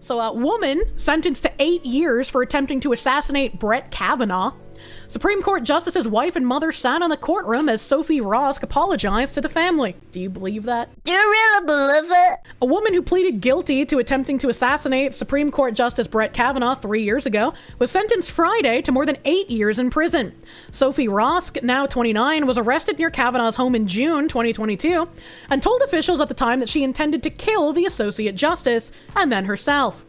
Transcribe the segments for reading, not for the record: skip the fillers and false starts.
So a woman sentenced to 8 years for attempting to assassinate Brett Kavanaugh. Supreme Court Justice's wife and mother sat on the courtroom as Sophie Rosk apologized to the family. Do you believe that? Do you really believe it? A woman who pleaded guilty to attempting to assassinate Supreme Court Justice Brett Kavanaugh 3 years ago was sentenced Friday to more than 8 years in prison. Sophie Rosk, now 29, was arrested near Kavanaugh's home in June 2022 and told officials at the time that she intended to kill the Associate Justice and then herself.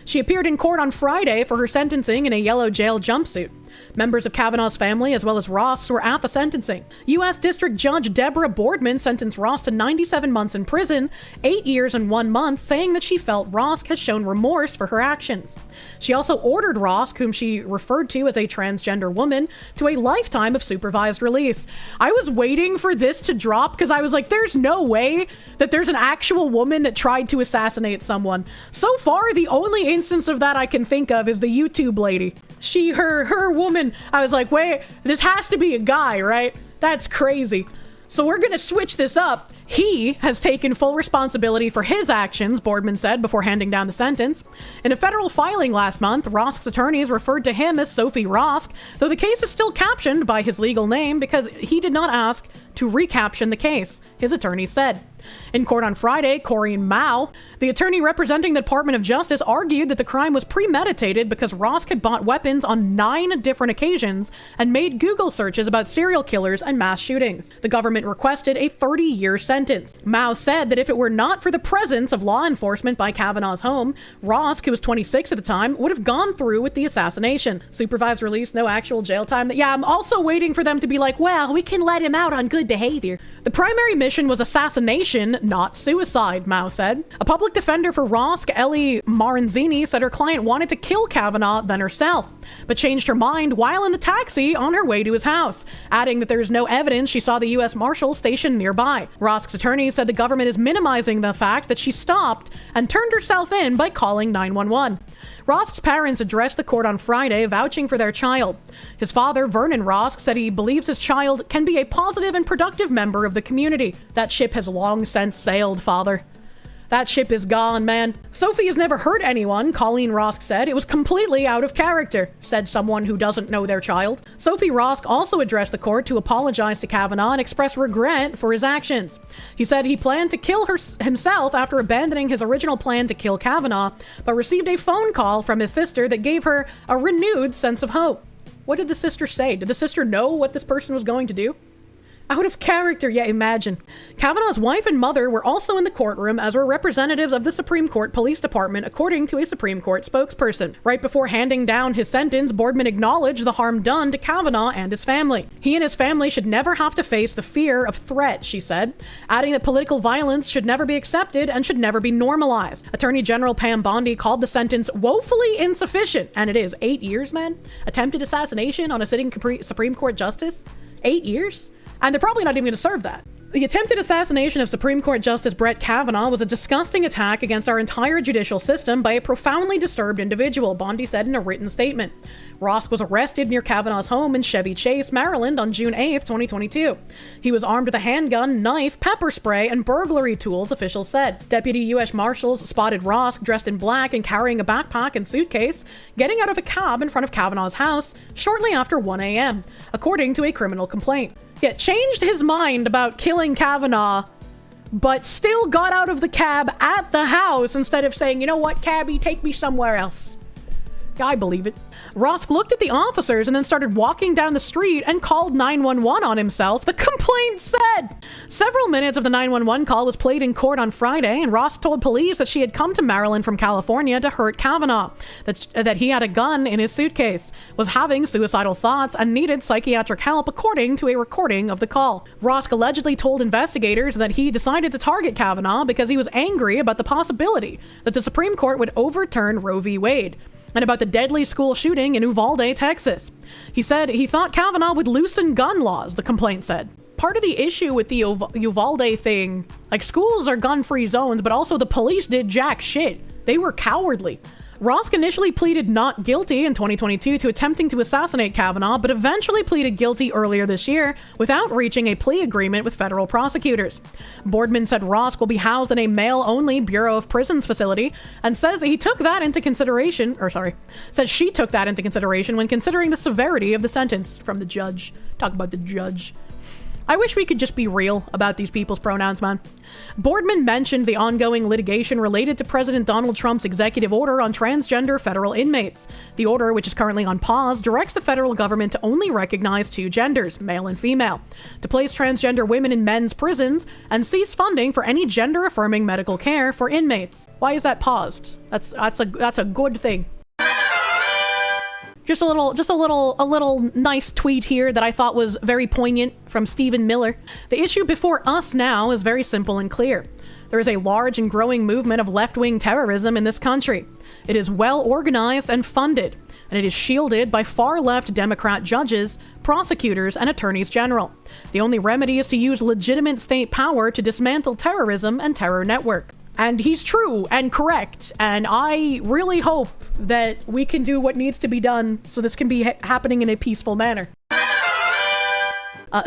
She appeared in court on Friday for her sentencing in a yellow jail jumpsuit. Members of Kavanaugh's family, as well as Ross, were at the sentencing. U.S. District Judge Deborah Boardman sentenced Ross to 97 months in prison, 8 years and 1 month, saying that she felt Ross has shown remorse for her actions. She also ordered Ross, whom she referred to as a transgender woman, to a lifetime of supervised release. I was waiting for this to drop because I was like, there's no way that there's an actual woman that tried to assassinate someone. So far, the only instance of that I can think of is the YouTube lady. Her woman, I was like, wait, this has to be a guy, right? That's crazy. So we're gonna switch this up. He has taken full responsibility for his actions, Boardman said before handing down the sentence. In a federal filing last month, Rosk's attorneys referred to him as Sophie Rosk, though the case is still captioned by his legal name because he did not ask to recaption the case, his attorney said. In court on Friday, Corinne Mao, the attorney representing the Department of Justice, argued that the crime was premeditated because Rosk had bought weapons on 9 different occasions and made Google searches about serial killers and mass shootings. The government requested a 30-year sentence. Mao said that if it were not for the presence of law enforcement by Kavanaugh's home, Rosk, who was 26 at the time, would have gone through with the assassination. Supervised release, no actual jail time. Yeah, I'm also waiting for them to be like, well, we can let him out on good behavior. The primary mission was assassination, not suicide, Mao said. A public defender for Rosk, Ellie Maranzini, said her client wanted to kill Kavanaugh, then herself, but changed her mind while in the taxi on her way to his house, adding that there is no evidence she saw the U.S. Marshals stationed nearby. Rosk's attorney said the government is minimizing the fact that she stopped and turned herself in by calling 911. Rosk's parents addressed the court on Friday, vouching for their child. His father, Vernon Rosk, said he believes his child can be a positive and productive member of the community. That ship has long since sailed, father. That ship is gone, man. Sophie has never hurt anyone, Colleen Rosk said. It was completely out of character, said someone who doesn't know their child. Sophie Rosk also addressed the court to apologize to Kavanaugh and express regret for his actions. He said he planned to kill himself after abandoning his original plan to kill Kavanaugh, but received a phone call from his sister that gave her a renewed sense of hope. What did the sister say? Did the sister know what this person was going to do? Out of character, yeah, imagine. Kavanaugh's wife and mother were also in the courtroom, as were representatives of the Supreme Court Police Department, according to a Supreme Court spokesperson. Right before handing down his sentence, Boardman acknowledged the harm done to Kavanaugh and his family. He and his family should never have to face the fear of threat, she said, adding that political violence should never be accepted and should never be normalized. Attorney General Pam Bondi called the sentence woefully insufficient, and it is 8 years, man. Attempted assassination on a sitting Supreme Court justice? 8 years? And they're probably not even going to serve that. The attempted assassination of Supreme Court Justice Brett Kavanaugh was a disgusting attack against our entire judicial system by a profoundly disturbed individual, Bondi said in a written statement. Rosk was arrested near Kavanaugh's home in Chevy Chase, Maryland on June 8, 2022. He was armed with a handgun, knife, pepper spray, and burglary tools, officials said. Deputy U.S. Marshals spotted Rosk dressed in black and carrying a backpack and suitcase, getting out of a cab in front of Kavanaugh's house shortly after 1 a.m., according to a criminal complaint. He had changed his mind about killing Kavanaugh, but still got out of the cab at the house instead of saying, you know what, cabbie, take me somewhere else. I believe it. Rosk looked at the officers and then started walking down the street and called 911 on himself, the complaint said. Several minutes of the 911 call was played in court on Friday, and Rosk told police that she had come to Maryland from California to hurt Kavanaugh, that he had a gun in his suitcase, was having suicidal thoughts, and needed psychiatric help, according to a recording of the call. Rosk allegedly told investigators that he decided to target Kavanaugh because he was angry about the possibility that the Supreme Court would overturn Roe v. Wade, and about the deadly school shooting in Uvalde, Texas. He said he thought Kavanaugh would loosen gun laws, the complaint said. Part of the issue with the Uvalde thing, like, schools are gun-free zones, but also the police did jack shit. They were cowardly. Rosk initially pleaded not guilty in 2022 to attempting to assassinate Kavanaugh, but eventually pleaded guilty earlier this year without reaching a plea agreement with federal prosecutors. Boardman said Rosk will be housed in a male-only Bureau of Prisons facility and says she took that into consideration when considering the severity of the sentence from the judge. Talk about the judge. I wish we could just be real about these people's pronouns, man. Boardman mentioned the ongoing litigation related to President Donald Trump's executive order on transgender federal inmates. The order, which is currently on pause, directs the federal government to only recognize two genders, male and female, to place transgender women in men's prisons, and cease funding for any gender-affirming medical care for inmates. Why is that paused? That's a good thing. Just a little nice tweet here that I thought was very poignant from Stephen Miller. The issue before us now is very simple and clear. There is a large and growing movement of left-wing terrorism in this country. It is well organized and funded, and it is shielded by far-left Democrat judges, prosecutors, and attorneys general. The only remedy is to use legitimate state power to dismantle terrorism and terror network. And he's true and correct, and I really hope that we can do what needs to be done so this can be happening in a peaceful manner.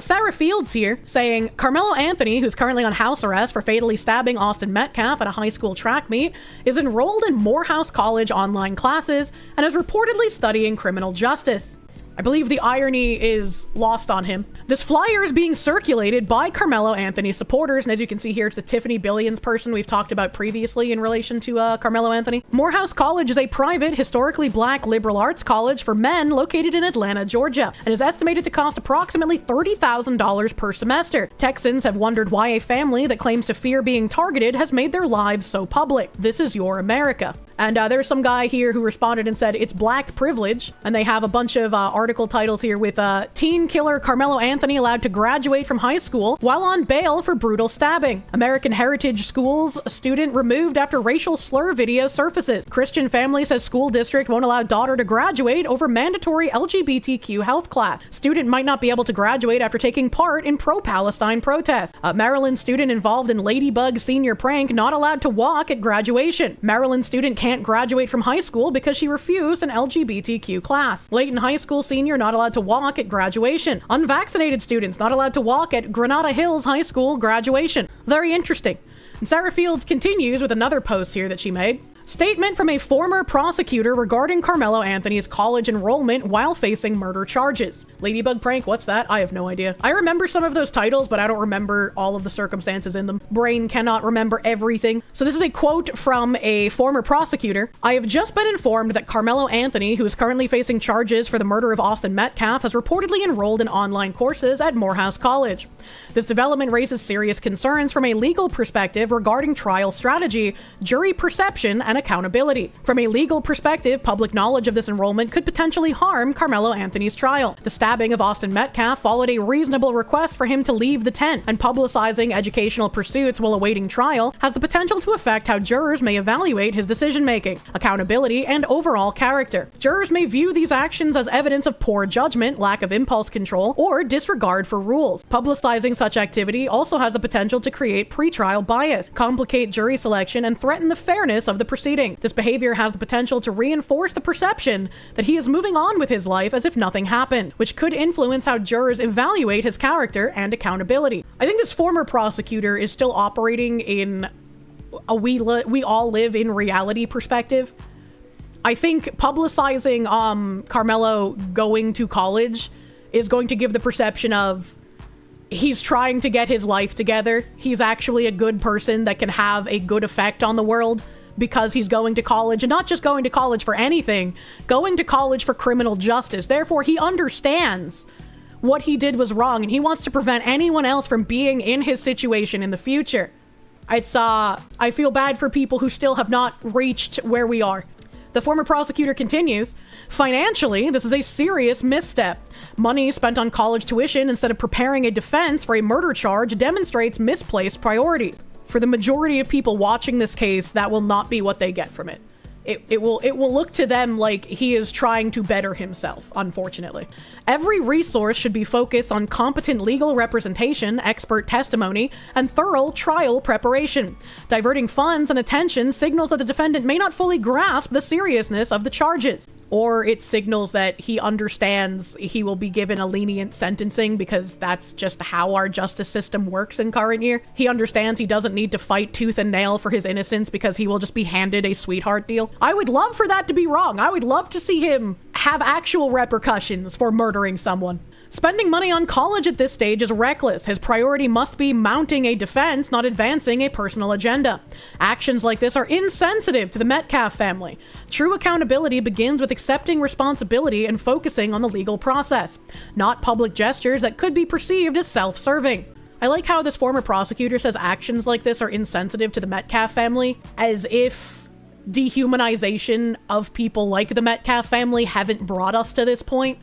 Sarah Fields here saying, Karmelo Anthony, who's currently on house arrest for fatally stabbing Austin Metcalf at a high school track meet, is enrolled in Morehouse College online classes and is reportedly studying criminal justice. I believe the irony is lost on him. This flyer is being circulated by Karmelo Anthony supporters, and as you can see here, it's the Tiffany Billions person we've talked about previously in relation to Karmelo Anthony. Morehouse College is a private, historically black liberal arts college for men located in Atlanta, Georgia, and is estimated to cost approximately $30,000 per semester. Texans have wondered why a family that claims to fear being targeted has made their lives so public. This is your America. And there's some guy here who responded and said, it's black privilege. And they have a bunch of article titles here with teen killer Karmelo Anthony allowed to graduate from high school while on bail for brutal stabbing. American Heritage Schools student removed after racial slur video surfaces. Christian family says school district won't allow daughter to graduate over mandatory LGBTQ health class. Student might not be able to graduate after taking part in pro-Palestine protests. Maryland student involved in Ladybug senior prank not allowed to walk at graduation. Maryland student can't graduate from high school because she refused an LGBTQ class. Layton High School senior not allowed to walk at graduation. Unvaccinated students not allowed to walk at Granada Hills High School graduation. Very interesting. And Sarah Fields continues with another post here that she made. Statement from a former prosecutor regarding Karmelo Anthony's college enrollment while facing murder charges. Ladybug prank, what's that? I have no idea. I remember some of those titles, but I don't remember all of the circumstances in them. Brain cannot remember everything. So this is a quote from a former prosecutor. I have just been informed that Karmelo Anthony, who is currently facing charges for the murder of Austin Metcalf, has reportedly enrolled in online courses at Morehouse College. This development raises serious concerns from a legal perspective regarding trial strategy, jury perception, and accountability. From a legal perspective, public knowledge of this enrollment could potentially harm Karmelo Anthony's trial. The stabbing of Austin Metcalf followed a reasonable request for him to leave the tent, and publicizing educational pursuits while awaiting trial has the potential to affect how jurors may evaluate his decision-making, accountability, and overall character. Jurors may view these actions as evidence of poor judgment, lack of impulse control, or disregard for rules. Publicizing such activity also has the potential to create pretrial bias, complicate jury selection, and threaten the fairness of the proceeding. This behavior has the potential to reinforce the perception that he is moving on with his life as if nothing happened, which could influence how jurors evaluate his character and accountability. I think this former prosecutor is still operating in a we all live in reality perspective. I think publicizing Karmelo going to college is going to give the perception of he's trying to get his life together. He's actually a good person that can have a good effect on the world because he's going to college, and not just going to college for anything, going to college for criminal justice. Therefore, he understands what he did was wrong, and he wants to prevent anyone else from being in his situation in the future. I feel bad for people who still have not reached where we are. The former prosecutor continues, financially, this is a serious misstep. Money spent on college tuition instead of preparing a defense for a murder charge demonstrates misplaced priorities. For the majority of people watching this case, that will not be what they get from it. it will look to them like he is trying to better himself, unfortunately. Every resource should be focused on competent legal representation, expert testimony, and thorough trial preparation. Diverting funds and attention signals that the defendant may not fully grasp the seriousness of the charges. Or it signals that he understands he will be given a lenient sentencing because that's just how our justice system works in current year. He understands he doesn't need to fight tooth and nail for his innocence because he will just be handed a sweetheart deal. I would love for that to be wrong. I would love to see him have actual repercussions for murdering someone. Spending money on college at this stage is reckless. His priority must be mounting a defense, not advancing a personal agenda. Actions like this are insensitive to the Metcalf family. True accountability begins with accepting responsibility and focusing on the legal process, not public gestures that could be perceived as self-serving. I like how this former prosecutor says actions like this are insensitive to the Metcalf family, as if dehumanization of people like the Metcalf family haven't brought us to this point,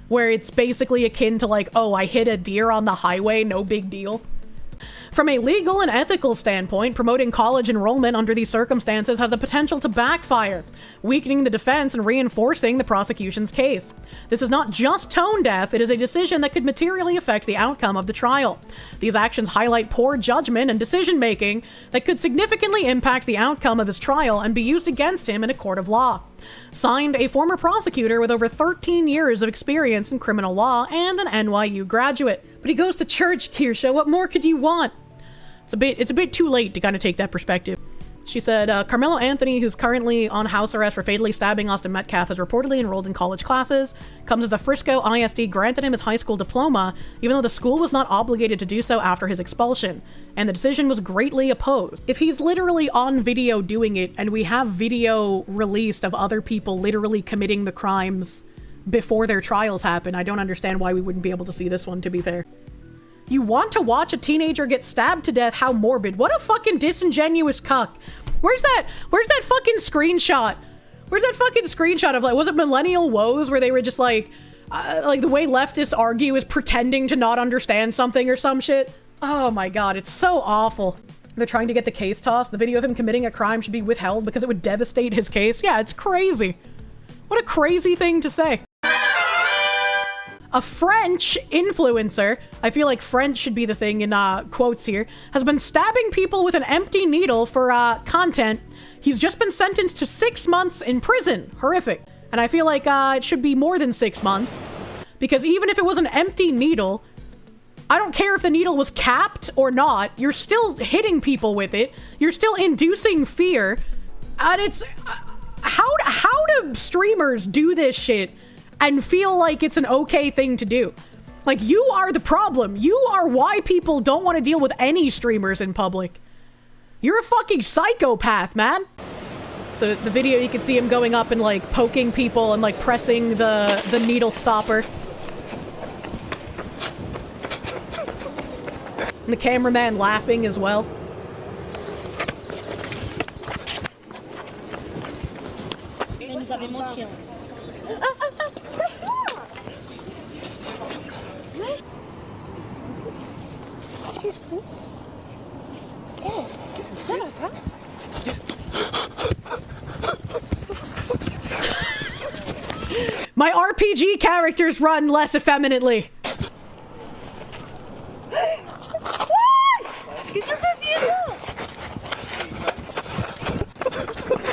where it's basically akin to like, oh, I hit a deer on the highway, no big deal. From a legal and ethical standpoint, promoting college enrollment under these circumstances has the potential to backfire, weakening the defense and reinforcing the prosecution's case. This is not just tone deaf, it is a decision that could materially affect the outcome of the trial. These actions highlight poor judgment and decision-making that could significantly impact the outcome of his trial and be used against him in a court of law. Signed, a former prosecutor with over 13 years of experience in criminal law and an NYU graduate. But he goes to church, Kirsche. What more could you want? It's a bit too late to kind of take that perspective. She said, Karmelo Anthony, who's currently on house arrest for fatally stabbing Austin Metcalf, is reportedly enrolled in college classes. Comes as the Frisco ISD granted him his high school diploma, even though the school was not obligated to do so after his expulsion. And the decision was greatly opposed. If he's literally on video doing it, and we have video released of other people literally committing the crimes before their trials happen, I don't understand why we wouldn't be able to see this one, to be fair. You want to watch a teenager get stabbed to death? How morbid. What a fucking disingenuous cuck. Where's that fucking screenshot? Where's that fucking screenshot of, like, was it Millennial Woes where they were just like the way leftists argue is pretending to not understand something or some shit? Oh my god, it's so awful. They're trying to get the case tossed. The video of him committing a crime should be withheld because it would devastate his case. Yeah, it's crazy. What a crazy thing to say. A French influencer, I feel like French should be the thing in quotes here, has been stabbing people with an empty needle for content. He's just been sentenced to 6 months in prison. Horrific. And I feel like it should be more than 6 months, because even if it was an empty needle, I don't care if the needle was capped or not, you're still hitting people with it. You're still inducing fear. And it's... how do streamers do this shit and feel like it's an okay thing to do? Like, you are the problem. You are why people don't want to deal with any streamers in public. You're a fucking psychopath, man. So the video, you can see him going up and like poking people and like pressing the needle stopper. And the cameraman laughing as well. My RPG characters run less effeminately.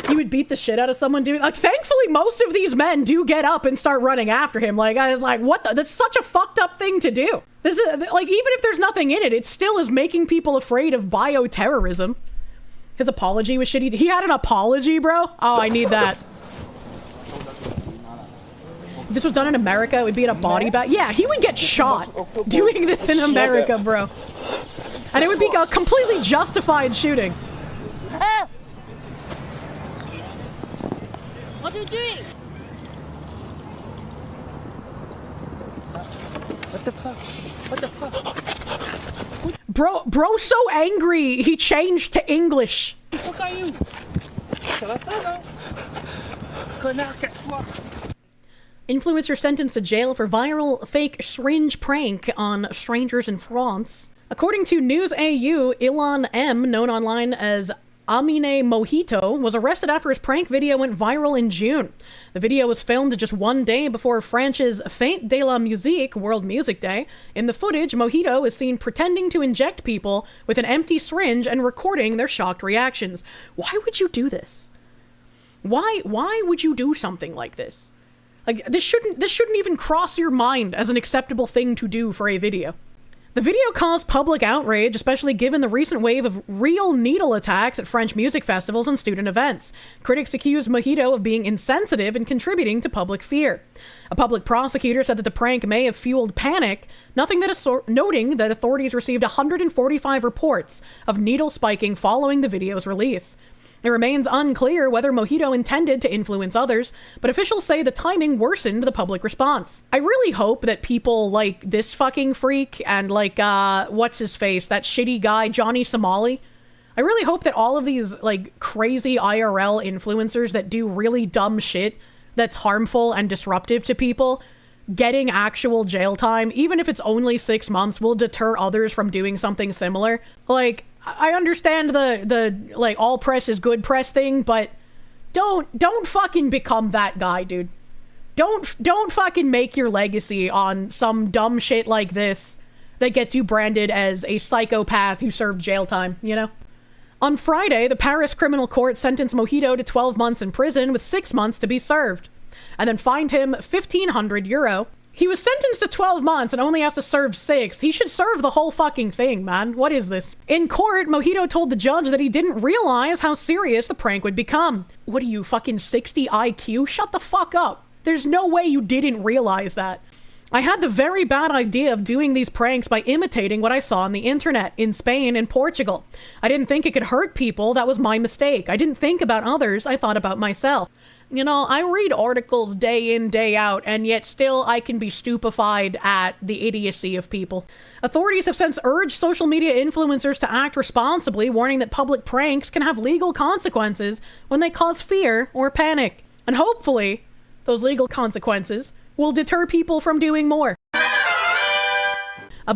You would beat the shit out of someone doing, like, thankfully most of these men do get up and start running after him. Like, I was like, what the, that's such a fucked up thing to do. This is, like, even if there's nothing in it, it still is making people afraid of bioterrorism. His apology was shitty. He had an apology, bro? Oh, I need that. If this was done in America, it would be in a body bag. Yeah, he would get shot doing this in America, bro. And it would be a completely justified shooting. What are you doing? What the fuck? What the fuck? Bro so angry, he changed to English. What the fuck are you? Influencer sentenced to jail for viral fake syringe prank on strangers in France. According to News AU, Ilan M, known online as Amine Mojito was arrested after his prank video went viral in June. The video was filmed just one day before France's Fête de la Musique, World Music Day. In the footage, Mojito is seen pretending to inject people with an empty syringe and recording their shocked reactions. Why would you do this? Why would you do something like this? Like, this shouldn't even cross your mind as an acceptable thing to do for a video. The video caused public outrage, especially given the recent wave of real needle attacks at French music festivals and student events. Critics accused Mojito of being insensitive and contributing to public fear. A public prosecutor said that the prank may have fueled panic, noting that authorities received 145 reports of needle spiking following the video's release. It remains unclear whether Mojito intended to influence others, but officials say the timing worsened the public response. I really hope that people like this fucking freak and like, what's his face, that shitty guy, Johnny Somali. I really hope that all of these, like, crazy IRL influencers that do really dumb shit that's harmful and disruptive to people, getting actual jail time, even if it's only 6 months, will deter others from doing something similar. Like, I understand the like all press is good press thing, but don't fucking become that guy, dude. Don't fucking make your legacy on some dumb shit like this that gets you branded as a psychopath who served jail time, you know? On Friday, the Paris criminal court sentenced Mojito to 12 months in prison with 6 months to be served, and then fined him €1,500. He was sentenced to 12 months and only has to serve 6. He should serve the whole fucking thing, man. What is this? In court, Mojito told the judge that he didn't realize how serious the prank would become. What are you, fucking 60 IQ? Shut the fuck up. There's no way you didn't realize that. I had the very bad idea of doing these pranks by imitating what I saw on the internet, in Spain and Portugal. I didn't think it could hurt people. That was my mistake. I didn't think about others. I thought about myself. You know, I read articles day in, day out, and yet still I can be stupefied at the idiocy of people. Authorities have since urged social media influencers to act responsibly, warning that public pranks can have legal consequences when they cause fear or panic. And hopefully, those legal consequences will deter people from doing more.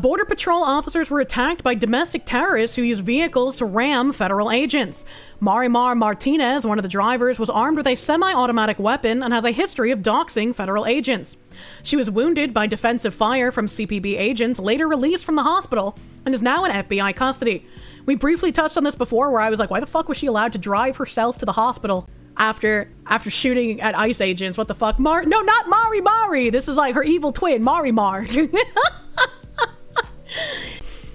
Border Patrol officers were attacked by domestic terrorists who used vehicles to ram federal agents. Marimar Martinez, one of the drivers, was armed with a semi-automatic weapon and has a history of doxing federal agents. She was wounded by defensive fire from CPB agents, later released from the hospital, and is now in FBI custody. We briefly touched on this before, where I was like, why the fuck was she allowed to drive herself to the hospital after shooting at ICE agents? What the fuck? No, not Mari. This is like her evil twin, Marimar.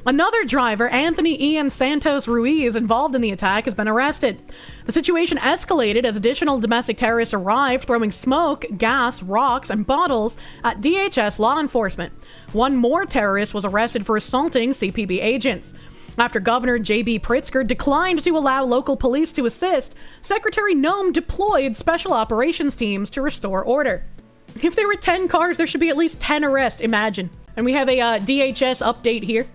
Another driver, Anthony Ian Santos Ruiz, involved in the attack, has been arrested. The situation escalated as additional domestic terrorists arrived, throwing smoke, gas, rocks, and bottles at DHS law enforcement. One more terrorist was arrested for assaulting CPB agents. After Governor J.B. Pritzker declined to allow local police to assist, Secretary Noem deployed special operations teams to restore order. If there were 10 cars, there should be at least 10 arrests, imagine. And we have a DHS update here.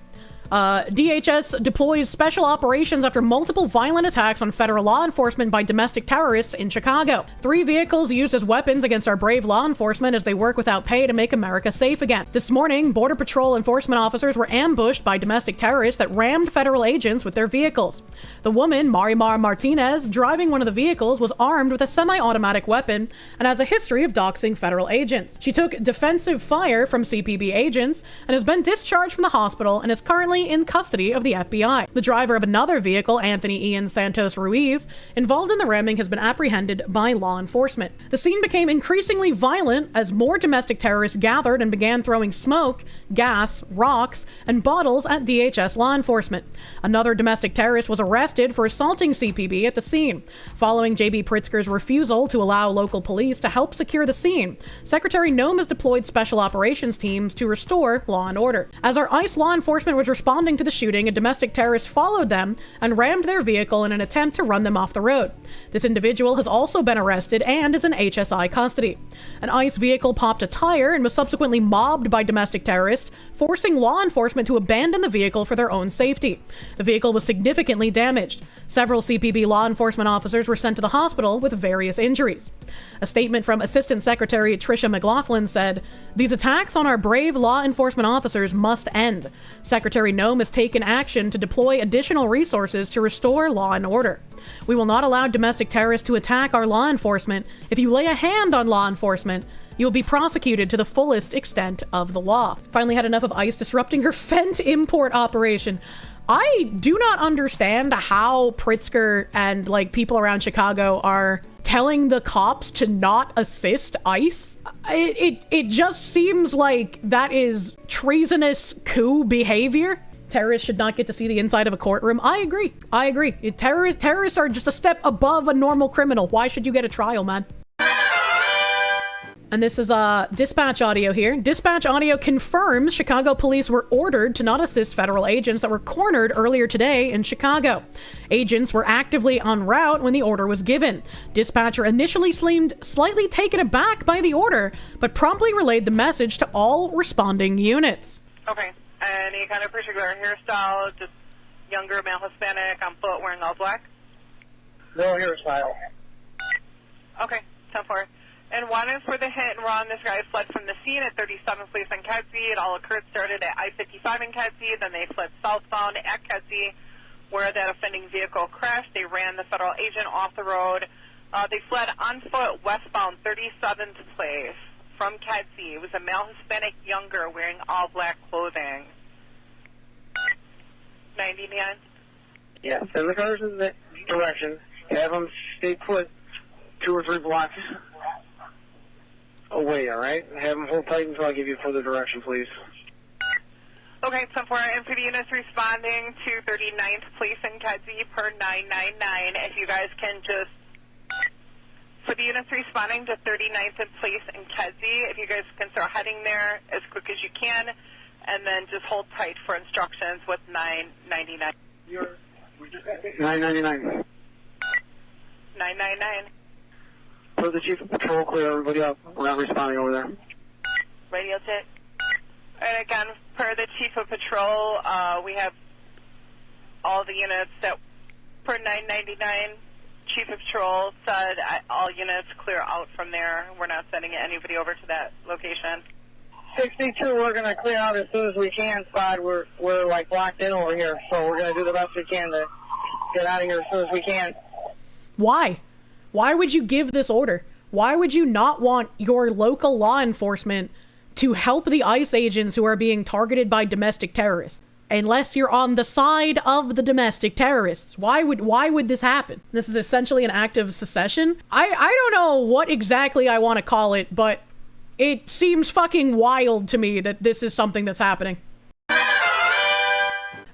DHS deploys special operations after multiple violent attacks on federal law enforcement by domestic terrorists in Chicago. 3 vehicles used as weapons against our brave law enforcement as they work without pay to make America safe again. This morning, Border Patrol enforcement officers were ambushed by domestic terrorists that rammed federal agents with their vehicles. The woman, Marimar Martinez, driving one of the vehicles, was armed with a semi-automatic weapon and has a history of doxing federal agents. She took defensive fire from CPB agents and has been discharged from the hospital and is currently in custody of the FBI. The driver of another vehicle, Anthony Ian Santos Ruiz, involved in the ramming, has been apprehended by law enforcement. The scene became increasingly violent as more domestic terrorists gathered and began throwing smoke, gas, rocks, and bottles at DHS law enforcement. Another domestic terrorist was arrested for assaulting CPB at the scene. Following J.B. Pritzker's refusal to allow local police to help secure the scene, Secretary Noem has deployed special operations teams to restore law and order. As our ICE law enforcement was responding to the shooting, a domestic terrorist followed them and rammed their vehicle in an attempt to run them off the road. This individual has also been arrested and is in HSI custody. An ICE vehicle popped a tire and was subsequently mobbed by domestic terrorists, forcing law enforcement to abandon the vehicle for their own safety. The vehicle was significantly damaged. Several CPB law enforcement officers were sent to the hospital with various injuries. A statement from Assistant Secretary Tricia McLaughlin said, "These attacks on our brave law enforcement officers must end. Secretary Noem has taken action to deploy additional resources to restore law and order. We will not allow domestic terrorists to attack our law enforcement. If you lay a hand on law enforcement, you'll be prosecuted to the fullest extent of the law." Finally had enough of ICE disrupting her fent import operation. I do not understand how Pritzker and like people around Chicago are telling the cops to not assist ICE. It just seems like that is treasonous coup behavior. Terrorists should not get to see the inside of a courtroom. I agree. Terrorists are just a step above a normal criminal. Why should you get a trial, man? And this is dispatch audio here. Dispatch audio confirms Chicago police were ordered to not assist federal agents that were cornered earlier today in Chicago. Agents were actively en route when the order was given. Dispatcher initially seemed slightly taken aback by the order, but promptly relayed the message to all responding units. Okay. Any kind of particular hairstyle, just younger male Hispanic, on foot, wearing all black? No hairstyle. Okay, 10-4. And one is for the hit and run. This guy fled from the scene at 37th Place in Kedzie. It all started at I-55 in Kedzie. Then they fled southbound at Kedzie, where that offending vehicle crashed. They ran the federal agent off the road. They fled on foot westbound 37th Place from Kedzie. It was a male Hispanic younger wearing all black clothing. 99. Yeah, send the cars in that direction. Have them stay put 2 or 3 blocks away, all right? Have them hold tight until I give you further direction, please. Okay, 10-4. And for the units responding to 39th Place in Kedzie per 999, if you guys can just, for the units responding to 39th Place in Kedzie, if you guys can start heading there as quick as you can, and then just hold tight for instructions with 999. 999. 999. Put the chief of patrol, clear everybody up. We're not responding over there. Radio tick. And again, per the chief of patrol, we have all the units that, per 999, chief of patrol said all units clear out from there. We're not sending anybody over to that location. 62, we're going to clear out as soon as we can, Spot. We're like locked in over here, so we're going to do the best we can to get out of here as soon as we can. Why? Why would you give this order? Why would you not want your local law enforcement to help the ICE agents who are being targeted by domestic terrorists? Unless you're on the side of the domestic terrorists. Why would this happen? This is essentially an act of secession. I don't know what exactly I want to call it, but it seems fucking wild to me that this is something that's happening.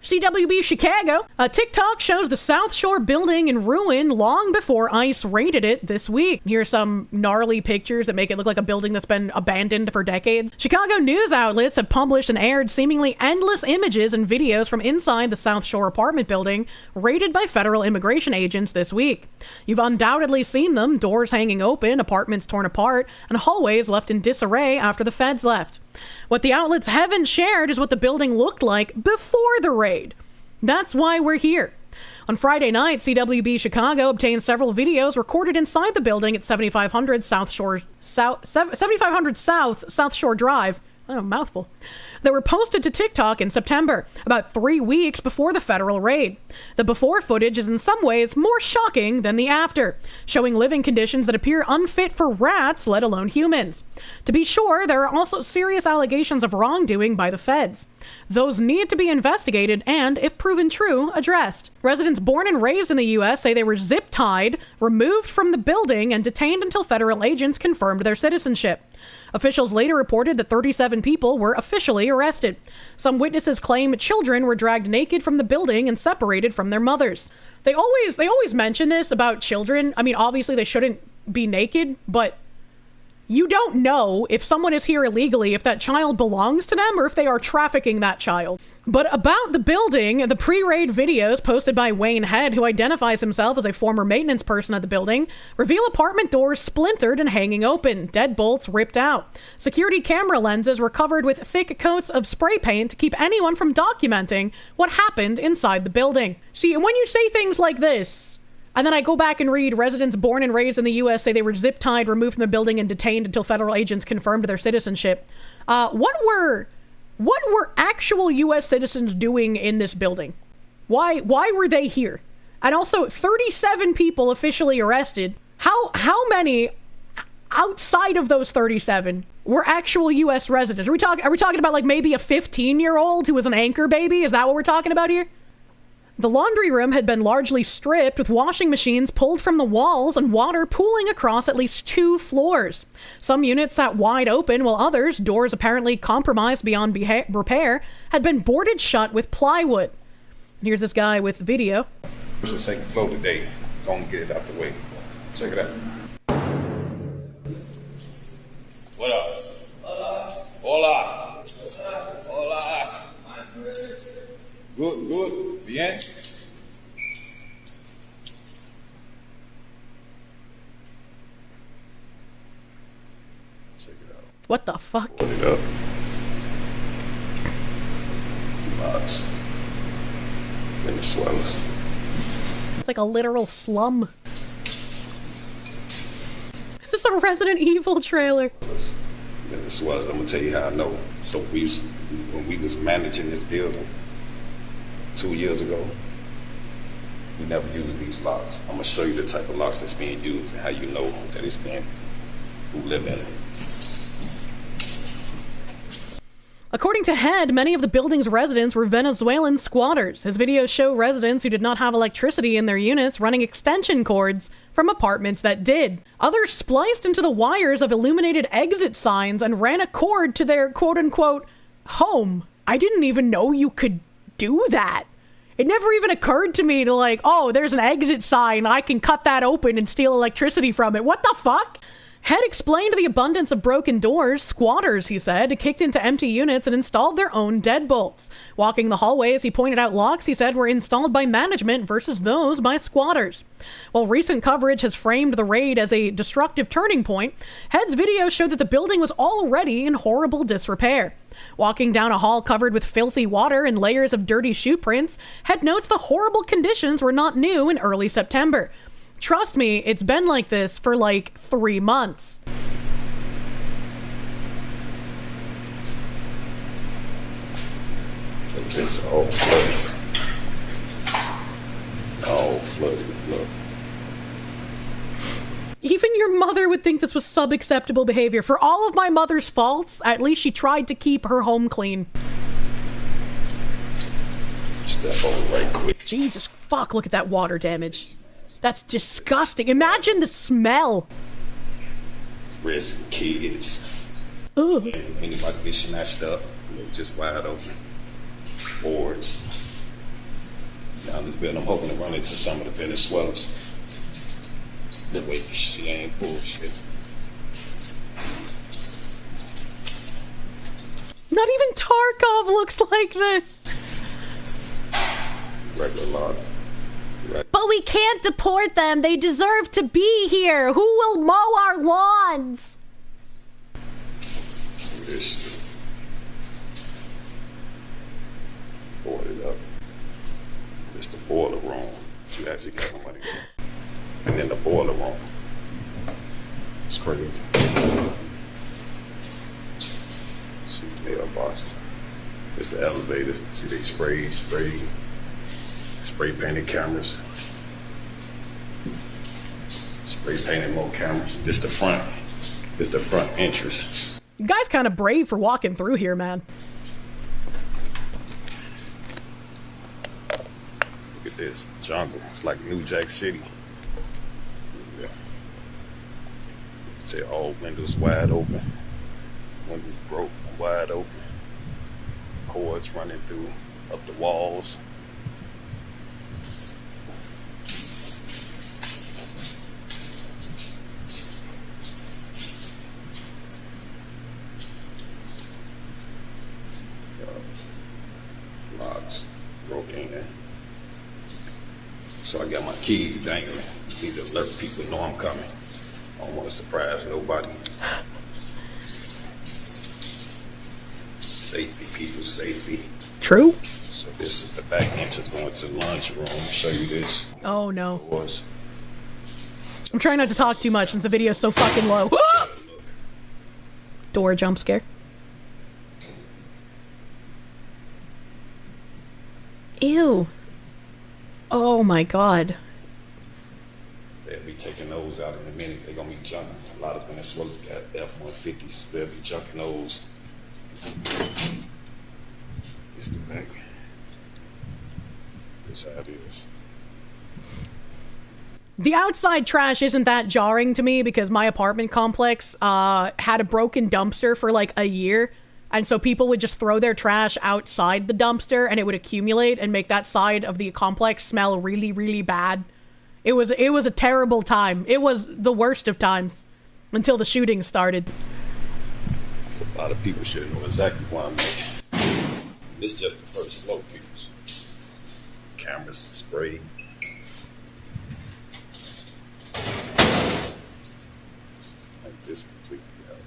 CWB Chicago. TikTok shows the South Shore building in ruin long before ICE raided it this week. Here's some gnarly pictures that make it look like a building that's been abandoned for decades. Chicago news outlets have published and aired seemingly endless images and videos from inside the South Shore apartment building raided by federal immigration agents this week. You've undoubtedly seen them, doors hanging open, apartments torn apart, and hallways left in disarray after the feds left. What the outlets haven't shared is what the building looked like before the raid. That's why we're here. On Friday night, CWB Chicago obtained several videos recorded inside the building at 7500 South South Shore Drive. Oh, mouthful. That were posted to TikTok in September, about 3 weeks before the federal raid. The before footage is in some ways more shocking than the after, showing living conditions that appear unfit for rats, let alone humans. To be sure, there are also serious allegations of wrongdoing by the feds. Those need to be investigated and, if proven true, addressed. Residents born and raised in the U.S. say they were zip-tied, removed from the building, and detained until federal agents confirmed their citizenship. Officials later reported that 37 people were officially arrested. Some witnesses claim children were dragged naked from the building and separated from their mothers. They always mention this about children. I mean, obviously they shouldn't be naked, but You don't know if someone is here illegally, if that child belongs to them, or if they are trafficking that child. But about the building, the pre-raid videos posted by Wayne Head, who identifies himself as a former maintenance person at the building, reveal apartment doors splintered and hanging open, deadbolts ripped out. Security camera lenses were covered with thick coats of spray paint to keep anyone from documenting what happened inside the building. See, when you say things like this, and then I go back and read residents born and raised in the U.S. say they were zip-tied, removed from the building, and detained until federal agents confirmed their citizenship. What were actual U.S. citizens doing in this building? Why were they here? And also, 37 people officially arrested. How many outside of those 37 were actual U.S. residents? Are we talking about like maybe a 15-year-old who was an anchor baby? Is that what we're talking about here? The laundry room had been largely stripped, with washing machines pulled from the walls and water pooling across at least 2 floors. Some units sat wide open, while others, doors apparently compromised beyond repair, had been boarded shut with plywood. And here's this guy with video. It's the second floor today. Don't get it out the way. Check it out. What up? Hola. Hola. Good. Bien. Check it out. What the fuck? Put it up. Lots. Venezuelans. It's like a literal slum. Is this a Resident Evil trailer? Venezuelans. I'm gonna tell you how I know. So when we was managing this building 2 years ago, we never used these locks. I'm gonna show you the type of locks that's being used and how you know that it's been who live in it. According to Head, many of the building's residents were Venezuelan squatters. His videos show residents who did not have electricity in their units running extension cords from apartments that did. Others spliced into the wires of illuminated exit signs and ran a cord to their quote-unquote home. I didn't even know you could do that. It never even occurred to me to like, oh, there's an exit sign, I can cut that open and steal electricity from it. What the fuck? Head explained the abundance of broken doors. Squatters, he said, kicked into empty units and installed their own deadbolts. Walking the hallways, he pointed out locks, he said, were installed by management versus those by squatters. While recent coverage has framed the raid as a destructive turning point, Head's video showed that the building was already in horrible disrepair. Walking down a hall covered with filthy water and layers of dirty shoe prints, Head notes the horrible conditions were not new in early September. Trust me, it's been like this for like 3 months. It's all flooded. All flooded with blood. Even your mother would think this was sub-acceptable behavior. For all of my mother's faults, at least she tried to keep her home clean. Step on right quick. Jesus fuck, look at that water damage. That's disgusting. Imagine the smell. Risk kids. Ugh. Anybody get snatched up, just wide open. Boards. Down this building, I'm hoping to run into some of the Venezuelans. But wait, she ain't bullshit. Not even Tarkov looks like this. Regular log. But we can't deport them. They deserve to be here. Who will mow our lawns? This shit. Board it up. It's the boiler room. You actually got somebody. And then the boiler room. It's crazy. See the mailboxes. It's the elevators. See they spray painted cameras. Spray painted more cameras. This the front entrance. You guys kind of brave for walking through here, man. Look at this jungle. It's like New Jack City. Yeah. Say all windows wide open. Windows broke, wide open. Cords running through up the walls. So I got my keys dangling. Need to alert people know I'm coming. I don't want to surprise nobody. Safety, people, safety. True. So this is the back entrance going to the lunchroom. I'll show you this. Oh no. Was. I'm trying not to talk too much since the video's so fucking low. Door jump scare. Ew. Oh my god. They'll be taking those out in a minute. They're gonna be jumping. A lot of Venezuelans got F-150s. They'll be jumping those. It's the back. This how it is. The outside trash isn't that jarring to me because my apartment complex had a broken dumpster for like a year. And so people would just throw their trash outside the dumpster and it would accumulate and make that side of the complex smell really, really bad. It was a terrible time. It was the worst of times until the shooting started. So a lot of people should know exactly why I'm making. This is just the first floor, people. Cameras, spray. Like this completely out.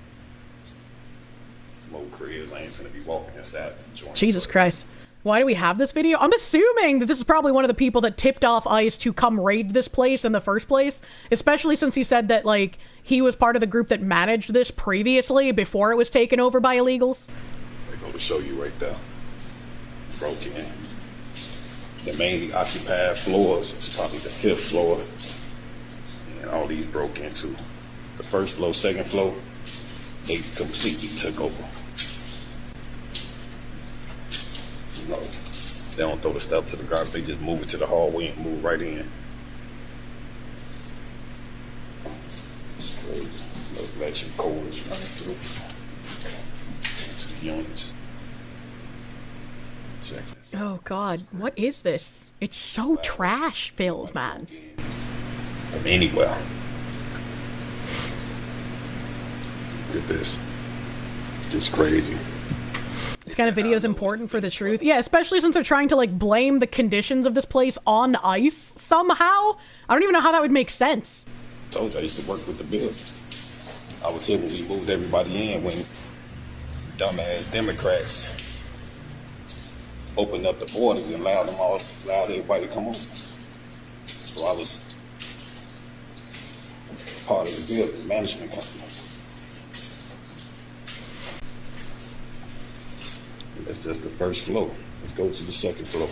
Smoke cribs. I ain't gonna be walking inside the joint. Jesus Christ. Why do we have this video? I'm assuming that this is probably one of the people that tipped off ICE to come raid this place in the first place. Especially since he said that, like, he was part of the group that managed this previously before it was taken over by illegals. They go to show you right there. Broke in. The mainly occupied floors is probably the 5th floor. And all these broke into. The first floor, second floor, they completely took over. You know, they don't throw the stuff to the garbage, they just move it to the hallway and move right in. It's crazy. No electric cords running through to the units. Check this. Oh god, what is this? It's so trash filled, man. From anywhere. Look at this. Just crazy. This kind of video is important for the truth. Yeah, especially since they're trying to, like, blame the conditions of this place on ICE somehow. I don't even know how that would make sense. I told you I used to work with the bill. I was here when we moved everybody in when dumbass Democrats opened up the borders and allowed everybody to come over. So I was part of the building management company. That's just the first floor. Let's go to the second floor.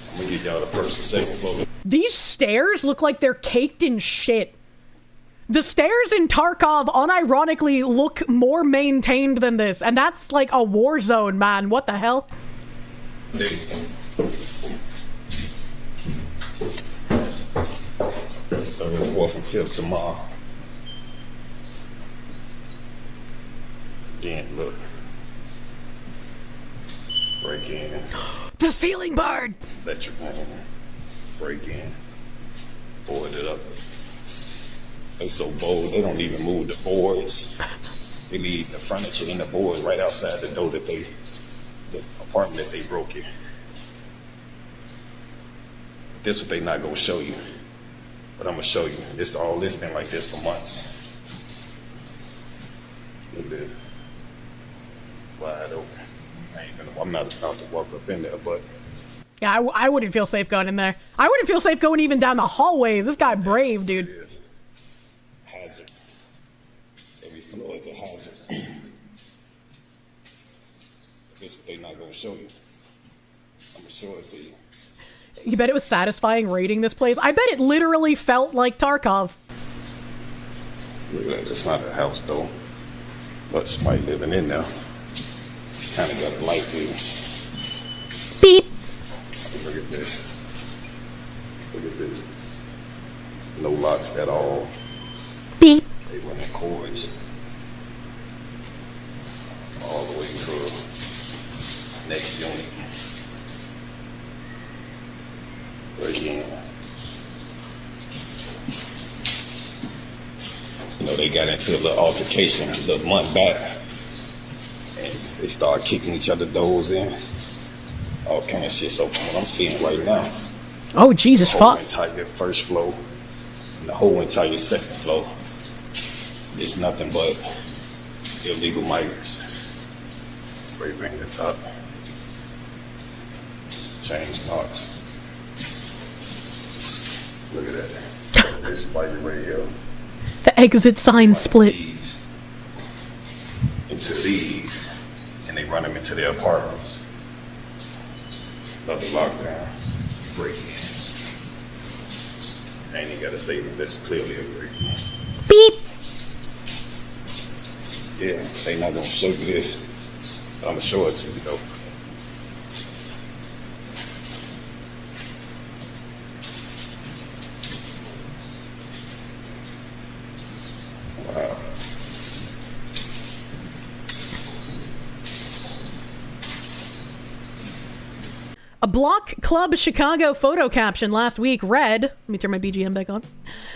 I'm gonna give y'all the first and second floor. These stairs look like they're caked in shit. The stairs in Tarkov unironically look more maintained than this, and that's like a war zone, man. What the hell? Third, fourth, and fifth tomorrow. Again, look. Break in. The ceiling bird! Electric room. Break in. Board it up. They so bold, they don't even move the boards. They leave the furniture and the boards right outside the door the apartment that they broke in. But this what they not gonna show you. But I'm gonna show you. This been like this for months. Look at this. Wide open. I'm not about to walk up in there, but Yeah, I wouldn't feel safe going in there. I wouldn't feel safe going even down the hallways. This guy brave, dude. it is. Hazard. Every floor is a hazard. This what they not gonna show you. I'm gonna show it to you. You bet it was satisfying raiding this place? I bet it literally felt like Tarkov. Look at that. It's not a house though, but somebody living in there. Kind of got a light there. Beep. Look at this. Look at this. No locks at all. Beep. They running cords all the way to next unit. Break in. You know, they got into a little altercation a little month back. And they started kicking each other doors in. All kind of shit. So what I'm seeing right now. Oh, Jesus, The whole fuck. entire first floor and the whole entire second floor. It's nothing but illegal mics. Spray paint the top. Change locks. Look at that. This bike right here. The exit sign split. These into these, and they run them into their apartments. It's another lockdown. Break in. And you gotta say that that's clearly a break. Beep. Yeah, they not gonna show you this, but I'm gonna show it to you though. Wow. A Block Club Chicago photo caption last week read, let me turn my BGM back on.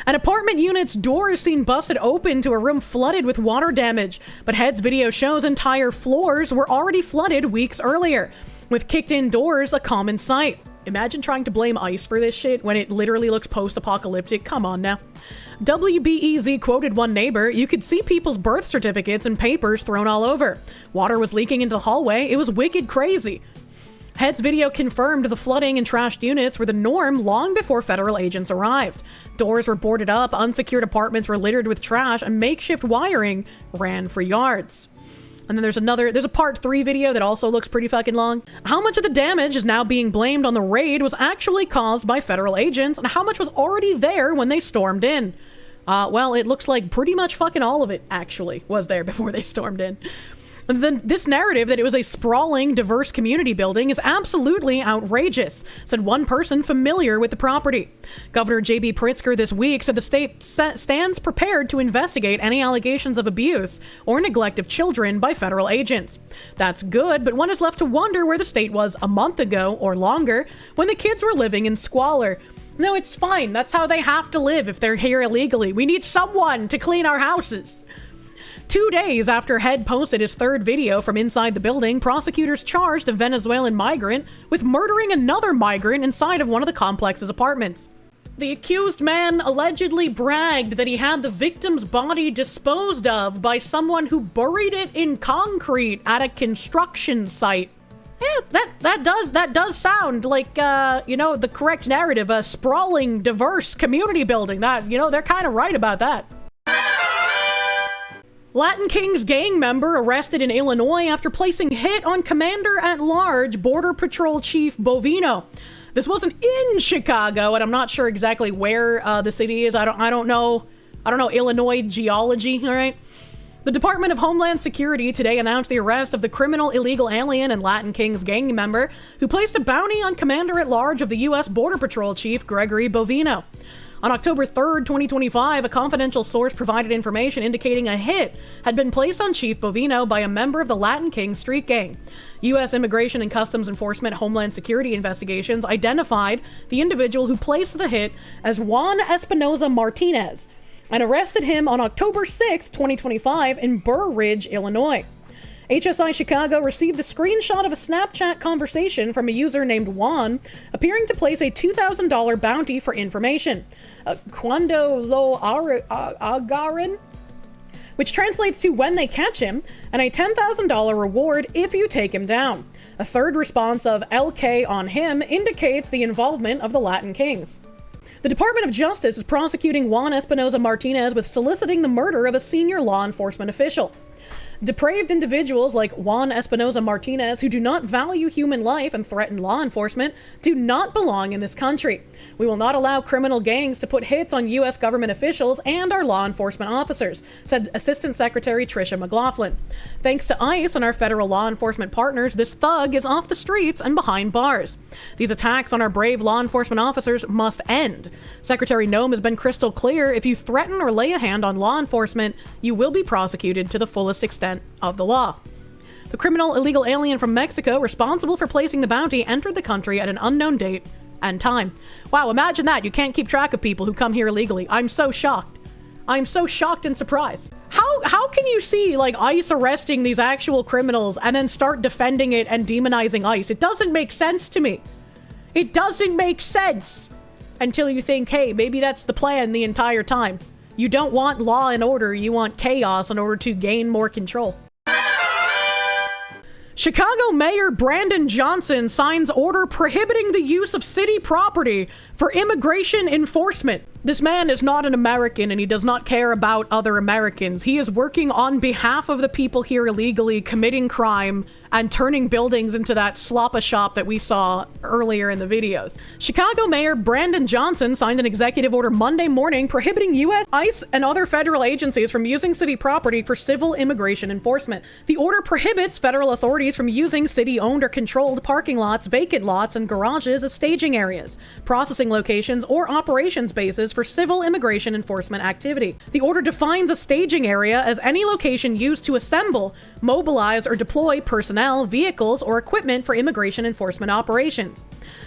An apartment unit's door is seen busted open to a room flooded with water damage, but Head's video shows entire floors were already flooded weeks earlier, with kicked-in doors a common sight. Imagine trying to blame ICE for this shit when it literally looks post-apocalyptic. Come on now. WBEZ quoted one neighbor, "You could see people's birth certificates and papers thrown all over. Water was leaking into the hallway. It was wicked crazy." Head's video confirmed the flooding and trashed units were the norm long before federal agents arrived. Doors were boarded up, unsecured apartments were littered with trash, and makeshift wiring ran for yards. And then there's a part 3 video that also looks pretty fucking long. How much of the damage is now being blamed on the raid was actually caused by federal agents, and how much was already there when they stormed in? Well, it looks like pretty much fucking all of it, actually, was there before they stormed in. Then this narrative that it was a sprawling, diverse community building is absolutely outrageous, said one person familiar with the property. Governor J.B. Pritzker this week said the state stands prepared to investigate any allegations of abuse or neglect of children by federal agents. That's good, but one is left to wonder where the state was a month ago or longer when the kids were living in squalor. No, it's fine. That's how they have to live if they're here illegally. We need someone to clean our houses. 2 days after Head posted his third video from inside the building, prosecutors charged a Venezuelan migrant with murdering another migrant inside of one of the complex's apartments. The accused man allegedly bragged that he had the victim's body disposed of by someone who buried it in concrete at a construction site. Yeah, that does sound like, the correct narrative, a sprawling, diverse community building. They're kind of right about that. Latin Kings gang member arrested in Illinois after placing hit on Commander-at-Large Border Patrol Chief Bovino. This wasn't in Chicago, and I'm not sure exactly where the city is. I don't know Illinois geology, all right? The Department of Homeland Security today announced the arrest of the criminal illegal alien and Latin Kings gang member who placed a bounty on Commander-at-Large of the U.S. Border Patrol Chief Gregory Bovino. On October 3rd, 2025, a confidential source provided information indicating a hit had been placed on Chief Bovino by a member of the Latin King street gang. U.S. Immigration and Customs Enforcement Homeland Security investigations identified the individual who placed the hit as Juan Espinoza Martinez and arrested him on October 6th, 2025 in Burr Ridge, Illinois. HSI Chicago received a screenshot of a Snapchat conversation from a user named Juan, appearing to place a $2,000 bounty for information. Cuando lo agarren, which translates to when they catch him, and a $10,000 reward if you take him down. A third response of LK on him indicates the involvement of the Latin Kings. The Department of Justice is prosecuting Juan Espinoza Martinez with soliciting the murder of a senior law enforcement official. Depraved individuals like Juan Espinoza Martinez, who do not value human life and threaten law enforcement, do not belong in this country. We will not allow criminal gangs to put hits on U.S. government officials and our law enforcement officers, said Assistant Secretary Tricia McLaughlin. Thanks to ICE and our federal law enforcement partners, this thug is off the streets and behind bars. These attacks on our brave law enforcement officers must end. Secretary Noem has been crystal clear: if you threaten or lay a hand on law enforcement, you will be prosecuted to the fullest extent of the law. The criminal illegal alien from Mexico responsible for placing the bounty entered the country at an unknown date and time. Wow, imagine that. You can't keep track of people who come here illegally. I'm so shocked. I'm so shocked and surprised. How can you see, like, ICE arresting these actual criminals and then start defending it and demonizing ICE? It doesn't make sense to me. It doesn't make sense. until you think, hey, maybe that's the plan the entire time. You don't want law and order, you want chaos in order to gain more control. Chicago Mayor Brandon Johnson signs order prohibiting the use of city property for immigration enforcement. This man is not an American and he does not care about other Americans. He is working on behalf of the people here illegally, committing crime and turning buildings into that sloppa shop that we saw earlier in the videos. Chicago Mayor Brandon Johnson signed an executive order Monday morning prohibiting U.S. ICE and other federal agencies from using city property for civil immigration enforcement. The order prohibits federal authorities from using city-owned or controlled parking lots, vacant lots, and garages as staging areas, processing locations, or operations bases for civil immigration enforcement activity. The order defines a staging area as any location used to assemble, mobilize, or deploy personnel, vehicles, or equipment for immigration enforcement operations.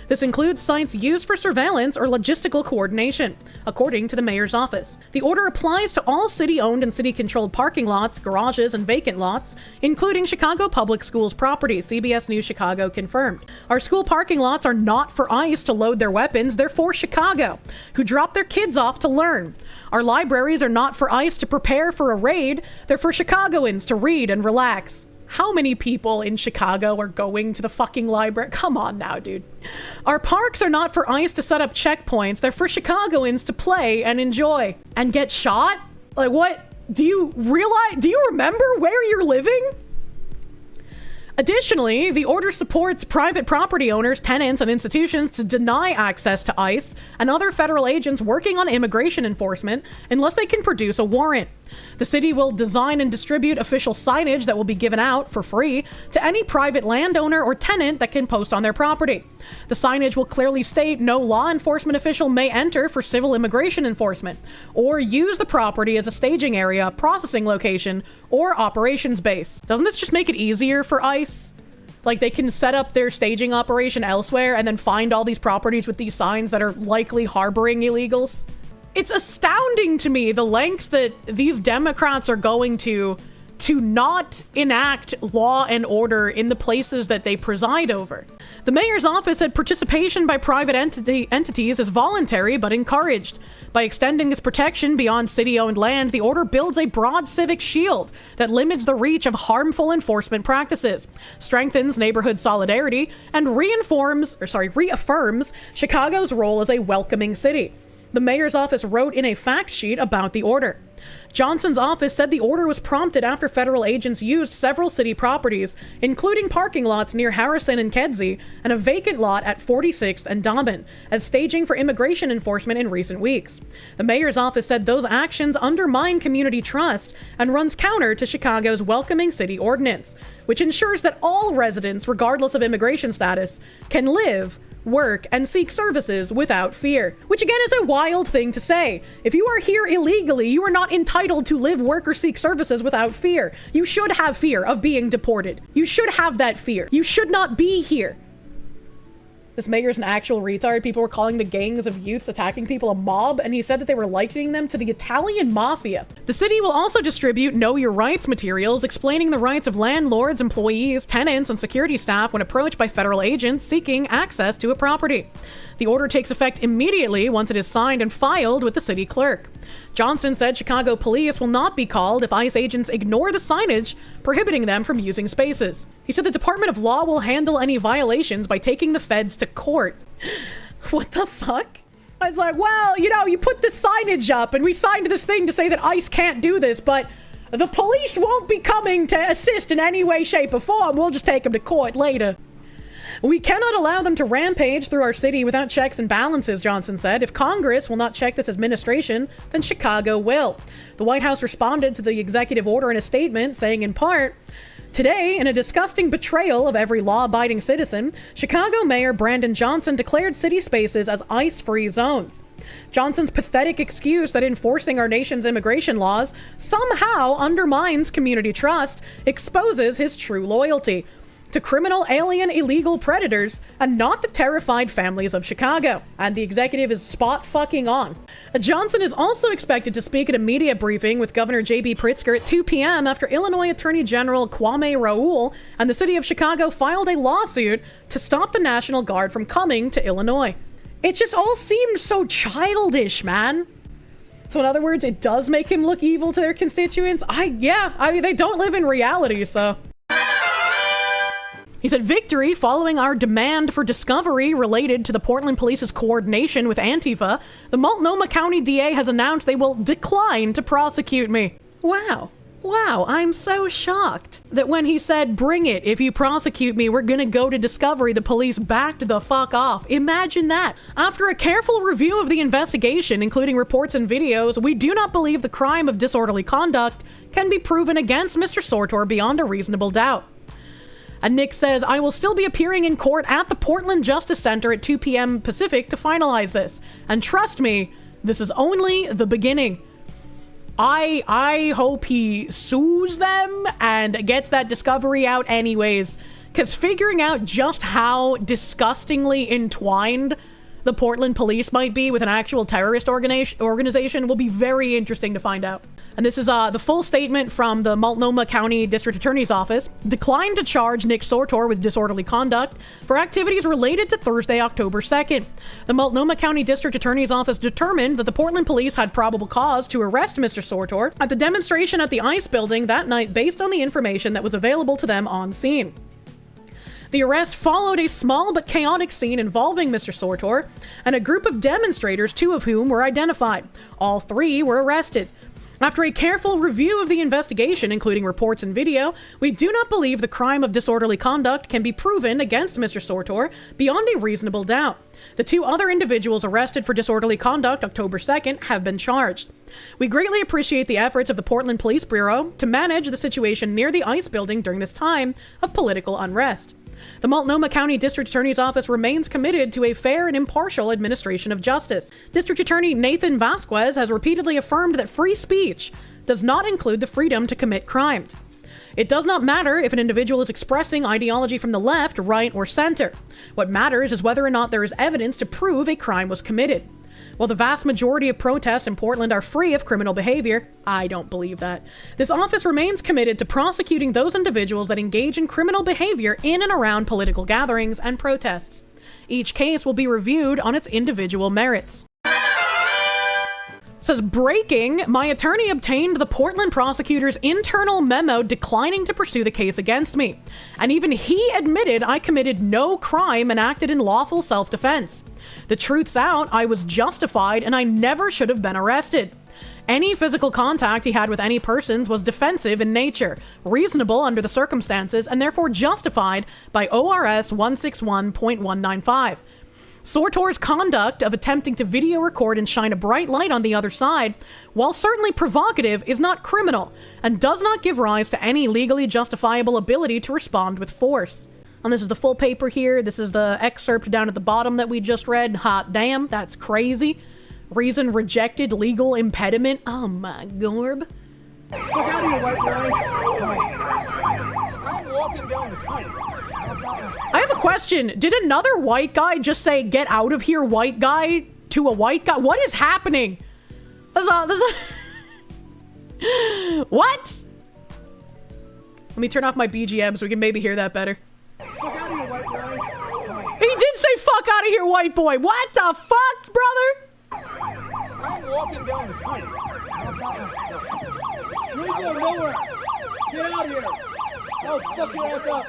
This includes sites used for surveillance or logistical coordination, according to the mayor's office. The order applies to all city-owned and city-controlled parking lots, garages, and vacant lots, including Chicago Public Schools property, CBS News Chicago confirmed. Our school parking lots are not for ICE to load their weapons, they're for Chicago, who drop their kids off to learn. Our libraries are not for ICE to prepare for a raid, they're for Chicagoans to read and relax. How many people in Chicago are going to the fucking library? Come on now, dude. Our parks are not for ICE to set up checkpoints. They're for Chicagoans to play and enjoy. And get shot? Like, what? Do you remember where you're living? Additionally, the order supports private property owners, tenants, and institutions to deny access to ICE and other federal agents working on immigration enforcement unless they can produce a warrant. The city will design and distribute official signage that will be given out for free to any private landowner or tenant that can post on their property. The signage will clearly state no law enforcement official may enter for civil immigration enforcement or use the property as a staging area, processing location, or operations base. Doesn't this just make it easier for ICE? Like, they can set up their staging operation elsewhere and then find all these properties with these signs that are likely harboring illegals? It's astounding to me the lengths that these Democrats are going to not enact law and order in the places that they preside over. The mayor's office said participation by private entities is voluntary but encouraged. By extending this protection beyond city-owned land, the order builds a broad civic shield that limits the reach of harmful enforcement practices, strengthens neighborhood solidarity, and reaffirms Chicago's role as a welcoming city. The mayor's office wrote in a fact sheet about the order. Johnson's office said the order was prompted after federal agents used several city properties, including parking lots near Harrison and Kedzie and a vacant lot at 46th and Dobbin, as staging for immigration enforcement in recent weeks. The mayor's office said those actions undermine community trust and runs counter to Chicago's welcoming city ordinance, which ensures that all residents, regardless of immigration status, can live, work, and seek services without fear. Which again is a wild thing to say. If you are here illegally, you are not entitled to live, work, or seek services without fear. You should have fear of being deported. You should have that fear. You should not be here. This mayor's an actual retard. People were calling the gangs of youths attacking people a mob, and he said that they were likening them to the Italian mafia. The city will also distribute Know Your Rights materials explaining the rights of landlords, employees, tenants, and security staff when approached by federal agents seeking access to a property. The order takes effect immediately once it is signed and filed with the city clerk. Johnson said Chicago police will not be called if ICE agents ignore the signage prohibiting them from using spaces. He said the Department of Law will handle any violations by taking the feds to court. What the fuck? I was like, well, you put this signage up and we signed this thing to say that ICE can't do this, but the police won't be coming to assist in any way, shape, or form. We'll just take them to court later. We cannot allow them to rampage through our city without checks and balances, Johnson said. If Congress will not check this administration, then Chicago will. The White House responded to the executive order in a statement, saying in part, "Today, in a disgusting betrayal of every law-abiding citizen, Chicago Mayor Brandon Johnson declared city spaces as ICE-free zones. Johnson's pathetic excuse that enforcing our nation's immigration laws somehow undermines community trust exposes his true loyalty to criminal, alien, illegal predators, and not the terrified families of Chicago." And the executive is spot fucking on. Johnson is also expected to speak at a media briefing with Governor J.B. Pritzker at 2 p.m. after Illinois Attorney General Kwame Raoul and the city of Chicago filed a lawsuit to stop the National Guard from coming to Illinois. It just all seems so childish, man. So in other words, it does make him look evil to their constituents? I mean, they don't live in reality, so. He said, victory following our demand for discovery related to the Portland Police's coordination with Antifa, the Multnomah County DA has announced they will decline to prosecute me. Wow. Wow, I'm so shocked that when he said, bring it, if you prosecute me, we're gonna go to discovery, the police backed the fuck off. Imagine that. After a careful review of the investigation, including reports and videos, we do not believe the crime of disorderly conduct can be proven against Mr. Sortor beyond a reasonable doubt. And Nick says, I will still be appearing in court at the Portland Justice Center at 2 p.m. Pacific to finalize this. And trust me, this is only the beginning. I hope he sues them and gets that discovery out anyways. Because figuring out just how disgustingly entwined the Portland police might be with an actual terrorist organization will be very interesting to find out. And this is the full statement from the Multnomah County District Attorney's Office. Declined to charge Nick Sortor with disorderly conduct for activities related to Thursday, October 2nd. The Multnomah County District Attorney's Office determined that the Portland police had probable cause to arrest Mr. Sortor at the demonstration at the ICE building that night based on the information that was available to them on scene. The arrest followed a small but chaotic scene involving Mr. Sortor and a group of demonstrators, 2 of whom were identified. All 3 were arrested. After a careful review of the investigation, including reports and video, we do not believe the crime of disorderly conduct can be proven against Mr. Sortor beyond a reasonable doubt. The 2 other individuals arrested for disorderly conduct October 2nd have been charged. We greatly appreciate the efforts of the Portland Police Bureau to manage the situation near the ICE building during this time of political unrest. The Multnomah County District Attorney's Office remains committed to a fair and impartial administration of justice. District Attorney Nathan Vasquez has repeatedly affirmed that free speech does not include the freedom to commit crimes. It does not matter if an individual is expressing ideology from the left, right, or center. What matters is whether or not there is evidence to prove a crime was committed. While the vast majority of protests in Portland are free of criminal behavior, I don't believe that. This office remains committed to prosecuting those individuals that engage in criminal behavior in and around political gatherings and protests. Each case will be reviewed on its individual merits. Says, breaking, my attorney obtained the Portland prosecutor's internal memo declining to pursue the case against me. And even he admitted I committed no crime and acted in lawful self-defense. The truth's out, I was justified and I never should have been arrested. Any physical contact he had with any persons was defensive in nature, reasonable under the circumstances, and therefore justified by ORS 161.195. Sortor's conduct of attempting to video record and shine a bright light on the other side, while certainly provocative, is not criminal and does not give rise to any legally justifiable ability to respond with force. And this is the full paper here. This is the excerpt down at the bottom that we just read. Hot damn, that's crazy. Reason rejected, legal impediment. Oh my gorb. Look out of here, white boy. I'm walking down the street. I have a question. Did another white guy just say, get out of here, white guy, to a white guy? What is happening? What? Let me turn off my BGM so we can maybe hear that better. Look out of here, white boy. He did say, fuck out of here, white boy. What the fuck, brother? I'm walking down the street. You ain't going nowhere. Get out of here. I'll fuck your ass up.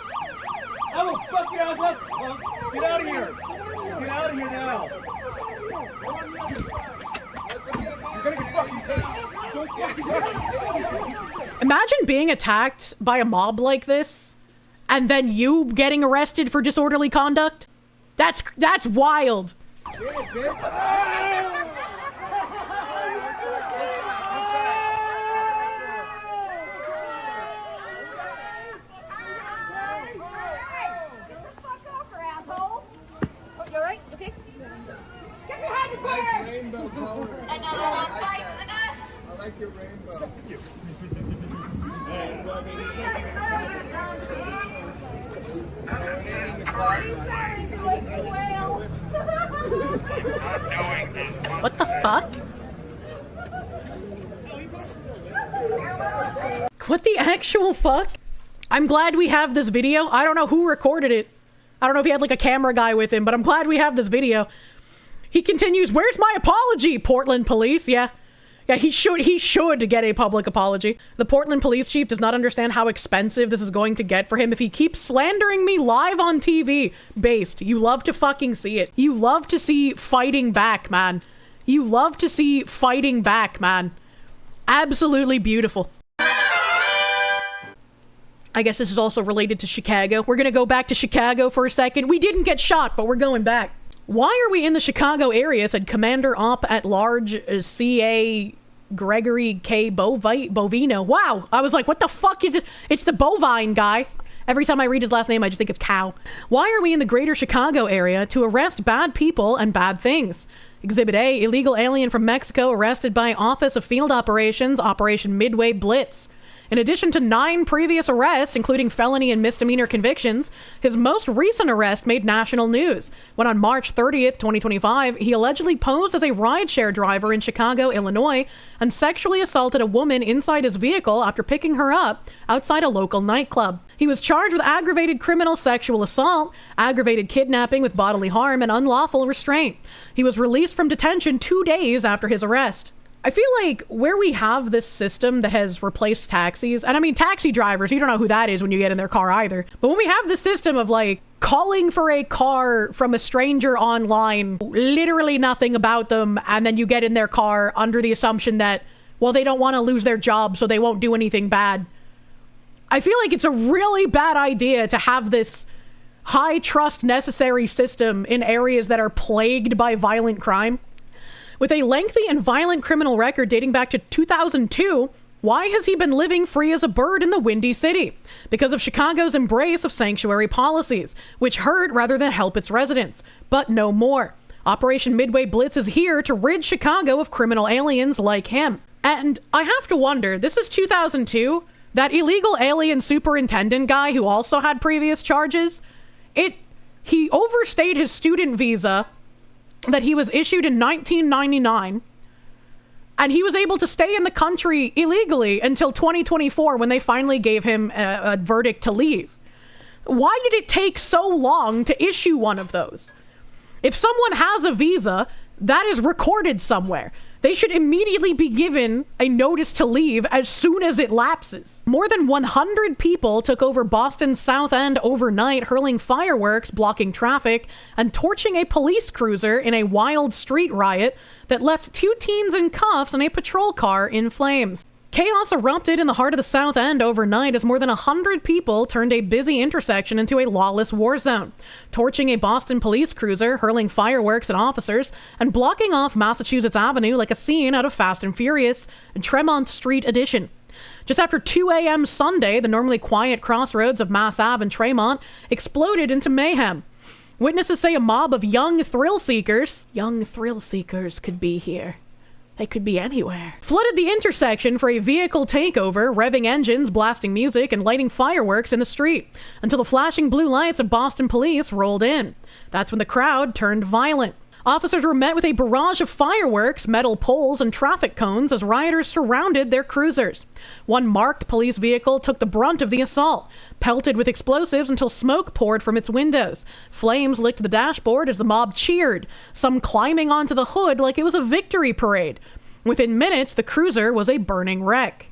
I will fuck your ass up, punk. Get out of here. Get out of here now. You're gonna get fucking pissed. Don't fucking touch. Imagine being attacked by a mob like this, and then you getting arrested for disorderly conduct. That's wild. Get it, bitch. Nice rainbow color. I like your rainbow. What the fuck? What the actual fuck? I'm glad we have this video. I don't know who recorded it. I don't know if he had like a camera guy with him, but I'm glad we have this video. He continues, where's my apology, Portland police? Yeah, he should get a public apology. The Portland police chief does not understand how expensive this is going to get for him if he keeps slandering me live on TV. Based, you love to fucking see it. You love to see fighting back, man. You love to see fighting back, man. Absolutely beautiful. I guess this is also related to Chicago. We're gonna go back to Chicago for a second. We didn't get shot, but we're going back. Why are we in the Chicago area, said Commander Op-at-Large C.A. Gregory K. Bovino. Wow, I was like, what the fuck is this? It's the bovine guy. Every time I read his last name, I just think of cow. Why are we in the greater Chicago area to arrest bad people and bad things? Exhibit A, illegal alien from Mexico arrested by Office of Field Operations, Operation Midway Blitz. In addition to 9 previous arrests, including felony and misdemeanor convictions, his most recent arrest made national news when on March 30th, 2025, he allegedly posed as a rideshare driver in Chicago, Illinois, and sexually assaulted a woman inside his vehicle after picking her up outside a local nightclub. He was charged with aggravated criminal sexual assault, aggravated kidnapping with bodily harm, and unlawful restraint. He was released from detention 2 days after his arrest. I feel like where we have this system that has replaced taxis, and I mean taxi drivers, you don't know who that is when you get in their car either, but when we have the system of like calling for a car from a stranger online, literally nothing about them, and then you get in their car under the assumption that, well, they don't want to lose their job so they won't do anything bad. I feel like it's a really bad idea to have this high trust necessary system in areas that are plagued by violent crime. With a lengthy and violent criminal record dating back to 2002, why has he been living free as a bird in the Windy City? Because of Chicago's embrace of sanctuary policies, which hurt rather than help its residents. But no more. Operation Midway Blitz is here to rid Chicago of criminal aliens like him. And I have to wonder, this is 2002? That illegal alien superintendent guy who also had previous charges? He overstayed his student visa that he was issued in 1999, and he was able to stay in the country illegally until 2024 when they finally gave him a verdict to leave. Why did it take so long to issue one of those? If someone has a visa, that is recorded somewhere. They should immediately be given a notice to leave as soon as it lapses. More than 100 people took over Boston's South End overnight, hurling fireworks, blocking traffic, and torching a police cruiser in a wild street riot that left 2 teens in cuffs and a patrol car in flames. Chaos erupted in the heart of the South End overnight as more than 100 people turned a busy intersection into a lawless war zone, torching a Boston police cruiser, hurling fireworks at officers, and blocking off Massachusetts Avenue like a scene out of Fast and Furious, Tremont Street edition. Just after 2 a.m. Sunday, the normally quiet crossroads of Mass Ave and Tremont exploded into mayhem. Witnesses say a mob of young thrill seekers could be here. They could be anywhere. Flooded the intersection for a vehicle takeover, revving engines, blasting music, and lighting fireworks in the street, until the flashing blue lights of Boston police rolled in. That's when the crowd turned violent. Officers were met with a barrage of fireworks, metal poles, and traffic cones as rioters surrounded their cruisers. One marked police vehicle took the brunt of the assault, pelted with explosives until smoke poured from its windows. Flames licked the dashboard as the mob cheered, some climbing onto the hood like it was a victory parade. Within minutes, the cruiser was a burning wreck.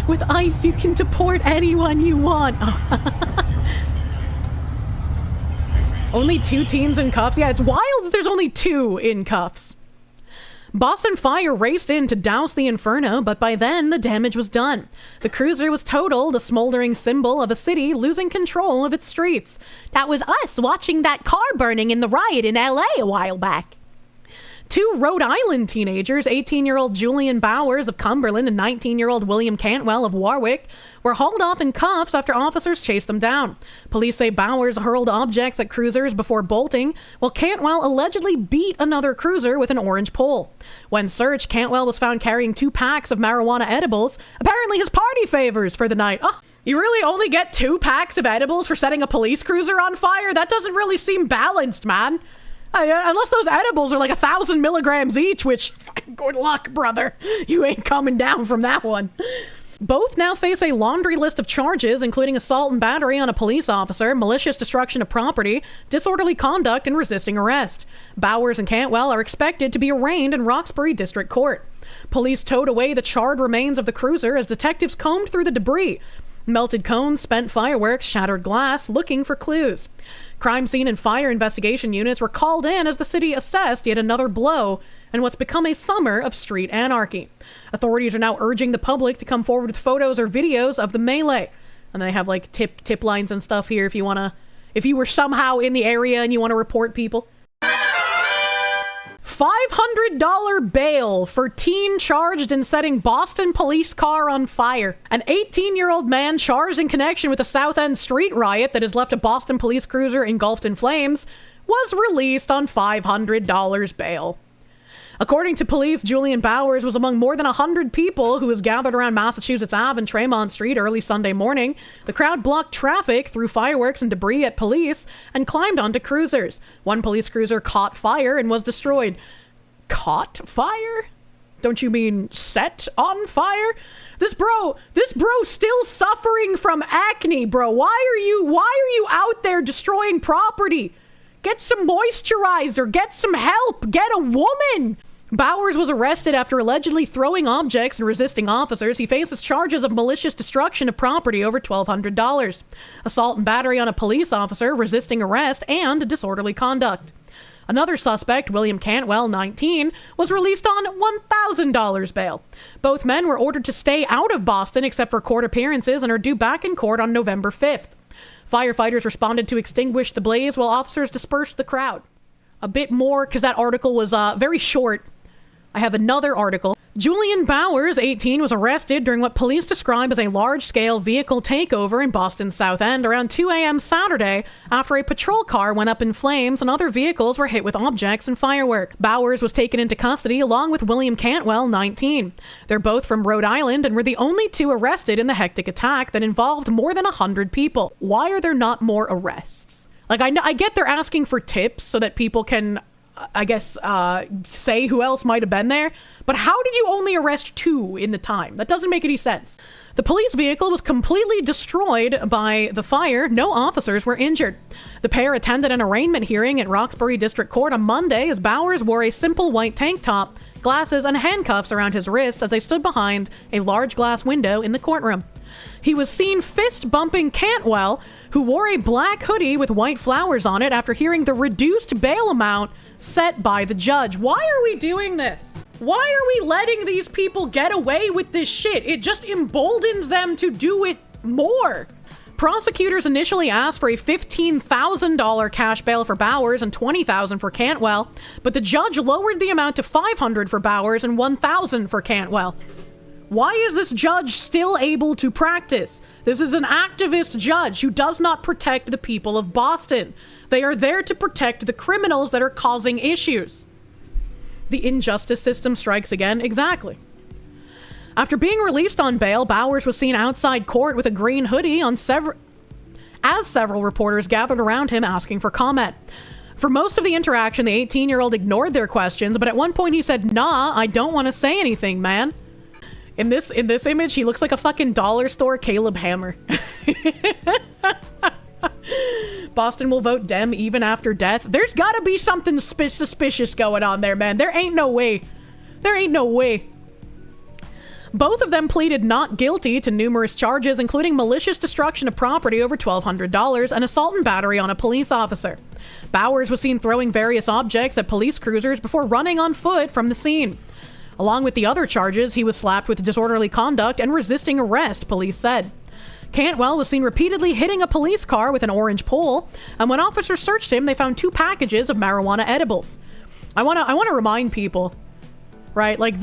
With ICE, you can deport anyone you want. Only 2 teens in cuffs? Yeah, it's wild that there's only 2 in cuffs. Boston Fire raced in to douse the inferno, but by then, the damage was done. The cruiser was totaled, a smoldering symbol of a city losing control of its streets. That was us watching that car burning in the riot in LA a while back. 2 Rhode Island teenagers, 18-year-old Julian Bowers of Cumberland and 19-year-old William Cantwell of Warwick, were hauled off in cuffs after officers chased them down. Police say Bowers hurled objects at cruisers before bolting, while Cantwell allegedly beat another cruiser with an orange pole. When searched, Cantwell was found carrying 2 packs of marijuana edibles, apparently his party favors for the night. Oh, you really only get 2 packs of edibles for setting a police cruiser on fire? That doesn't really seem balanced, man. Unless those edibles are like 1,000 milligrams each, which Good luck, brother. You ain't coming down from that one. Both now face a laundry list of charges, including assault and battery on a police officer, malicious destruction of property, disorderly conduct, and resisting arrest. Bowers and Cantwell are expected to be arraigned in Roxbury District Court. Police towed away the charred remains of the cruiser as detectives combed through the debris. Melted cones, spent fireworks, shattered glass, looking for clues. Crime scene and fire investigation units were called in as the city assessed yet another blow in what's become a summer of street anarchy. Authorities are now urging the public to come forward with photos or videos of the melee. And they have like tip lines and stuff here if you were somehow in the area and you want to report people. $500 bail for teen charged in setting Boston police car on fire. An 18-year-old man charged in connection with a South End street riot that has left a Boston police cruiser engulfed in flames was released on $500 bail. According to police, Julian Bowers was among more than 100 people who was gathered around Massachusetts Ave and Tremont Street early Sunday morning. The crowd blocked traffic, threw fireworks and debris at police, and climbed onto cruisers. One police cruiser caught fire and was destroyed. Caught fire? Don't you mean set on fire? This bro still suffering from acne, bro. Why are you out there destroying property? Get some moisturizer, get some help, get a woman. Bowers was arrested after allegedly throwing objects and resisting officers. He faces charges of malicious destruction of property over $1,200, assault and battery on a police officer, resisting arrest, and disorderly conduct. Another suspect, William Cantwell, 19, was released on $1,000 bail. Both men were ordered to stay out of Boston except for court appearances and are due back in court on November 5th. Firefighters responded to extinguish the blaze while officers dispersed the crowd. A bit more, because that article was very short. I have another article. Julian Bowers, 18, was arrested during what police describe as a large-scale vehicle takeover in Boston's South End around 2 a.m. Saturday after a patrol car went up in flames and other vehicles were hit with objects and firework. Bowers was taken into custody along with William Cantwell, 19. They're both from Rhode Island and were the only two arrested in the hectic attack that involved more than 100 people. Why are there not more arrests? Like, I get they're asking for tips so that people can, I guess, say who else might have been there, but how did you only arrest 2 in the time? That doesn't make any sense. The police vehicle was completely destroyed by the fire. No officers were injured. The pair attended an arraignment hearing at Roxbury District Court on Monday as Bowers wore a simple white tank top, glasses, and handcuffs around his wrist as they stood behind a large glass window in the courtroom. He was seen fist-bumping Cantwell, who wore a black hoodie with white flowers on it after hearing the reduced bail amount set by the judge. Why are we doing this? Why are we letting these people get away with this shit? It just emboldens them to do it more. Prosecutors initially asked for a $15,000 cash bail for Bowers and $20,000 for Cantwell, but the judge lowered the amount to $500 for Bowers and $1,000 for Cantwell. Why is this judge still able to practice? This is an activist judge who does not protect the people of Boston. They are there to protect the criminals that are causing issues. The injustice system strikes again. Exactly. After being released on bail, Bowers was seen outside court with a green hoodie as several reporters gathered around him asking for comment. For most of the interaction, the 18-year-old ignored their questions, but at one point he said, "Nah, I don't want to say anything, man." In this image, he looks like a fucking dollar store Caleb Hammer. Boston will vote Dem even after death. There's gotta be something suspicious going on there, man. There ain't no way. There ain't no way. Both of them pleaded not guilty to numerous charges, including malicious destruction of property over $1,200 and assault and battery on a police officer. Bowers was seen throwing various objects at police cruisers before running on foot from the scene. Along with the other charges, he was slapped with disorderly conduct and resisting arrest, police said. Cantwell was seen repeatedly hitting a police car with an orange pole, and when officers searched him, they found 2 packages of marijuana edibles. I want to remind people, right? Like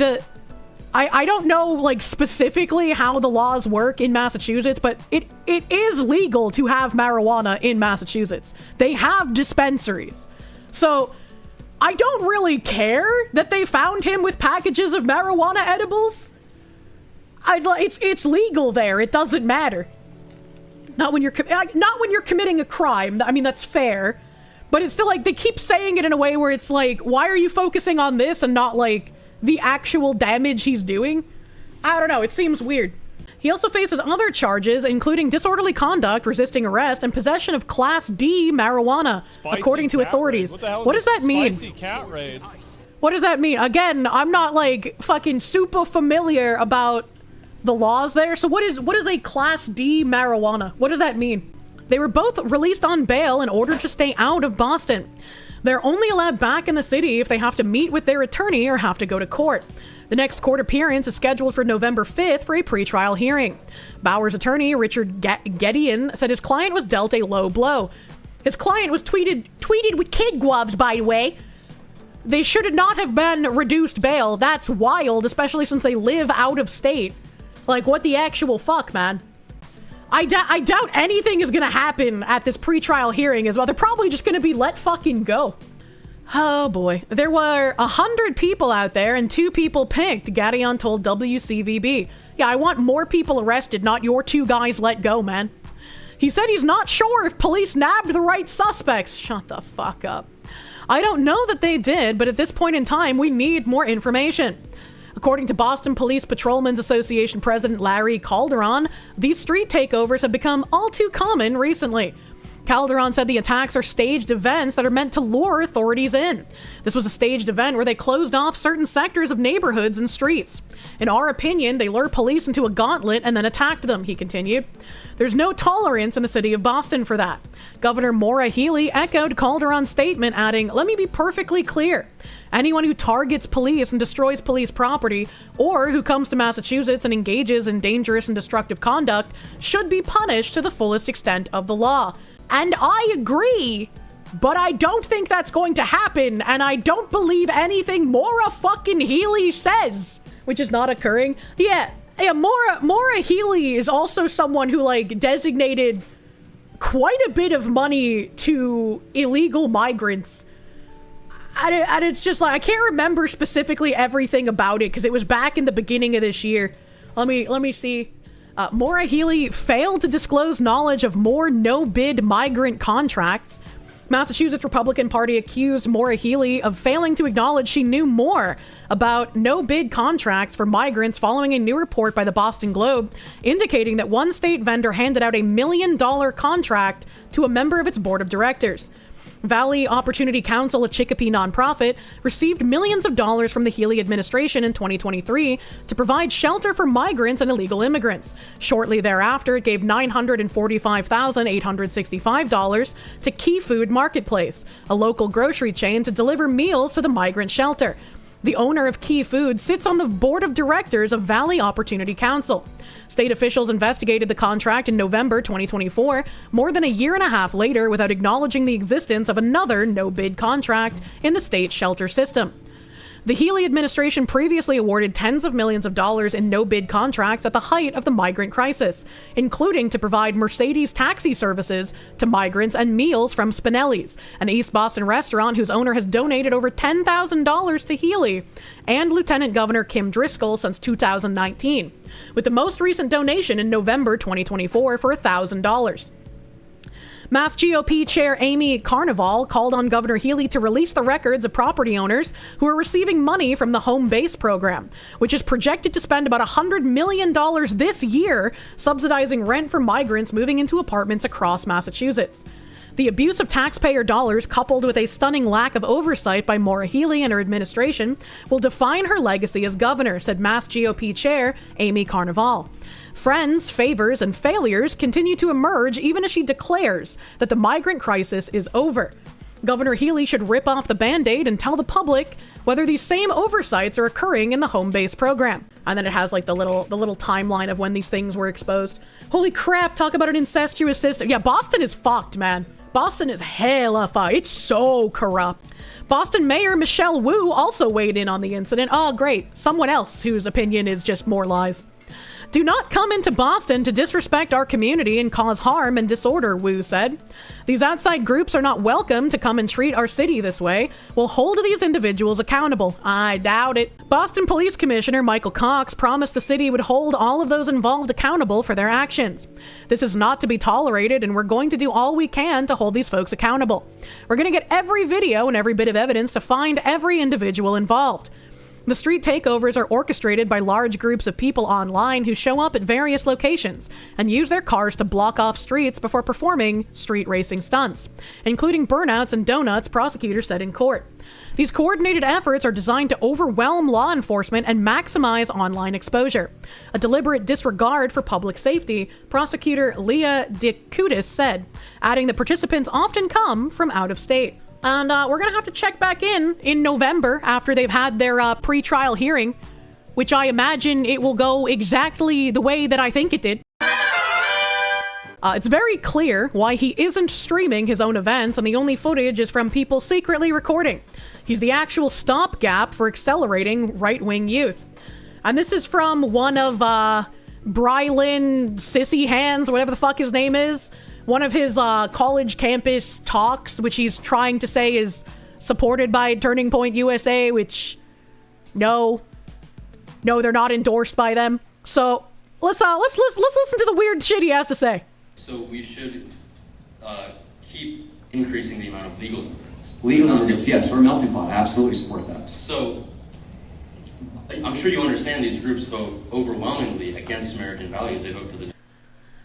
I don't know like specifically how the laws work in Massachusetts, but it is legal to have marijuana in Massachusetts. They have dispensaries. So I don't really care that they found him with packages of marijuana edibles. It's legal there. It doesn't matter. Not when you're committing a crime. I mean, that's fair. But it's still like they keep saying it in a way where it's like, why are you focusing on this and not like the actual damage he's doing. I don't know, it seems weird. He also faces other charges, including disorderly conduct, resisting arrest, and possession of Class D marijuana, according to authorities. What does that mean? Spicy cat raid. What does that mean? Again, I'm not like fucking super familiar about the laws there. So what is a Class D marijuana? What does that mean? They were both released on bail in order to stay out of Boston. They're only allowed back in the city if they have to meet with their attorney or have to go to court. The next court appearance is scheduled for November 5th for a pretrial hearing. Bauer's attorney, Richard Gideon, said his client was dealt a low blow. His client was tweeted with kid gloves, by the way. They should not have been reduced bail. That's wild, especially since they live out of state. Like, what the actual fuck, man? I doubt anything is gonna happen at this pretrial hearing as well. They're probably just gonna be let fucking go. Oh boy. There were 100 people out there and 2 people picked, Gadion told WCVB. Yeah, I want more people arrested, not your 2 guys let go, man. He said he's not sure if police nabbed the right suspects. Shut the fuck up. I don't know that they did, but at this point in time, we need more information. According to Boston Police Patrolmen's Association President Larry Calderon, these street takeovers have become all too common recently. Calderon said the attacks are staged events that are meant to lure authorities in. This was a staged event where they closed off certain sectors of neighborhoods and streets. In our opinion, they lured police into a gauntlet and then attacked them, he continued. There's no tolerance in the city of Boston for that. Governor Maura Healey echoed Calderon's statement, adding, "Let me be perfectly clear. Anyone who targets police and destroys police property, or who comes to Massachusetts and engages in dangerous and destructive conduct, should be punished to the fullest extent of the law." And I agree, but I don't think that's going to happen, and I don't believe anything Maura fucking Healey says, which is not occurring. Yeah, Maura Healey is also someone who, like, designated quite a bit of money to illegal migrants. And it's just like, I can't remember specifically everything about it, because it was back in the beginning of this year. Let me see. Maura Healey failed to disclose knowledge of more no-bid migrant contracts. Massachusetts Republican Party accused Maura Healey of failing to acknowledge she knew more about no-bid contracts for migrants following a new report by the Boston Globe indicating that one state vendor handed out $1 million contract to a member of its board of directors. Valley Opportunity Council, a Chicopee nonprofit, received millions of dollars from the Healey administration in 2023 to provide shelter for migrants and illegal immigrants. Shortly thereafter, it gave $945,865 to Key Food Marketplace, a local grocery chain, to deliver meals to the migrant shelter. The owner of Key Food sits on the board of directors of Valley Opportunity Council. State officials investigated the contract in November 2024, more than a year and a half later, without acknowledging the existence of another no-bid contract in the state shelter system. The Healey administration previously awarded tens of millions of dollars in no-bid contracts at the height of the migrant crisis, including to provide Mercedes taxi services to migrants and meals from Spinelli's, an East Boston restaurant whose owner has donated over $10,000 to Healey and Lieutenant Governor Kim Driscoll since 2019, with the most recent donation in November 2024 for $1,000. Mass GOP Chair Amy Karmelo called on Governor Healey to release the records of property owners who are receiving money from the Home Base program, which is projected to spend about $100 million this year subsidizing rent for migrants moving into apartments across Massachusetts. The abuse of taxpayer dollars, coupled with a stunning lack of oversight by Maura Healey and her administration, will define her legacy as governor, said Mass GOP Chair Amy Karmelo. Friends, favors, and failures continue to emerge even as she declares that the migrant crisis is over. Governor Healey should rip off the Band-Aid and tell the public whether these same oversights are occurring in the Home Base program. And then it has like the little timeline of when these things were exposed. Holy crap, talk about an incestuous system. Yeah, Boston is fucked, man. Boston is hella fucked. It's so corrupt. Boston Mayor Michelle Wu also weighed in on the incident. Oh, great. Someone else whose opinion is just more lies. Do not come into Boston to disrespect our community and cause harm and disorder, Wu said. These outside groups are not welcome to come and treat our city this way. We'll hold these individuals accountable. I doubt it. Boston Police Commissioner Michael Cox promised the city would hold all of those involved accountable for their actions. This is not to be tolerated, and we're going to do all we can to hold these folks accountable. We're going to get every video and every bit of evidence to find every individual involved. The street takeovers are orchestrated by large groups of people online who show up at various locations and use their cars to block off streets before performing street racing stunts, including burnouts and donuts, prosecutors said in court. These coordinated efforts are designed to overwhelm law enforcement and maximize online exposure. A deliberate disregard for public safety, prosecutor Leah DeCutis said, adding that participants often come from out of state. And we're going to have to check back in November after they've had their pre-trial hearing, which I imagine it will go exactly the way that I think it did. It's very clear why he isn't streaming his own events, and the only footage is from people secretly recording. He's the actual stopgap for accelerating right-wing youth. And this is from one of Brilyn Sissy Hands, whatever the fuck his name is. One of his college campus talks, which he's trying to say is supported by Turning Point USA, which, no, they're not endorsed by them. So let's listen to the weird shit he has to say. So we should keep increasing the amount of legal immigrants. Legal immigrants, yes, we're a melting pot. I absolutely support that. So I'm sure you understand these groups vote overwhelmingly against American values. They vote for the.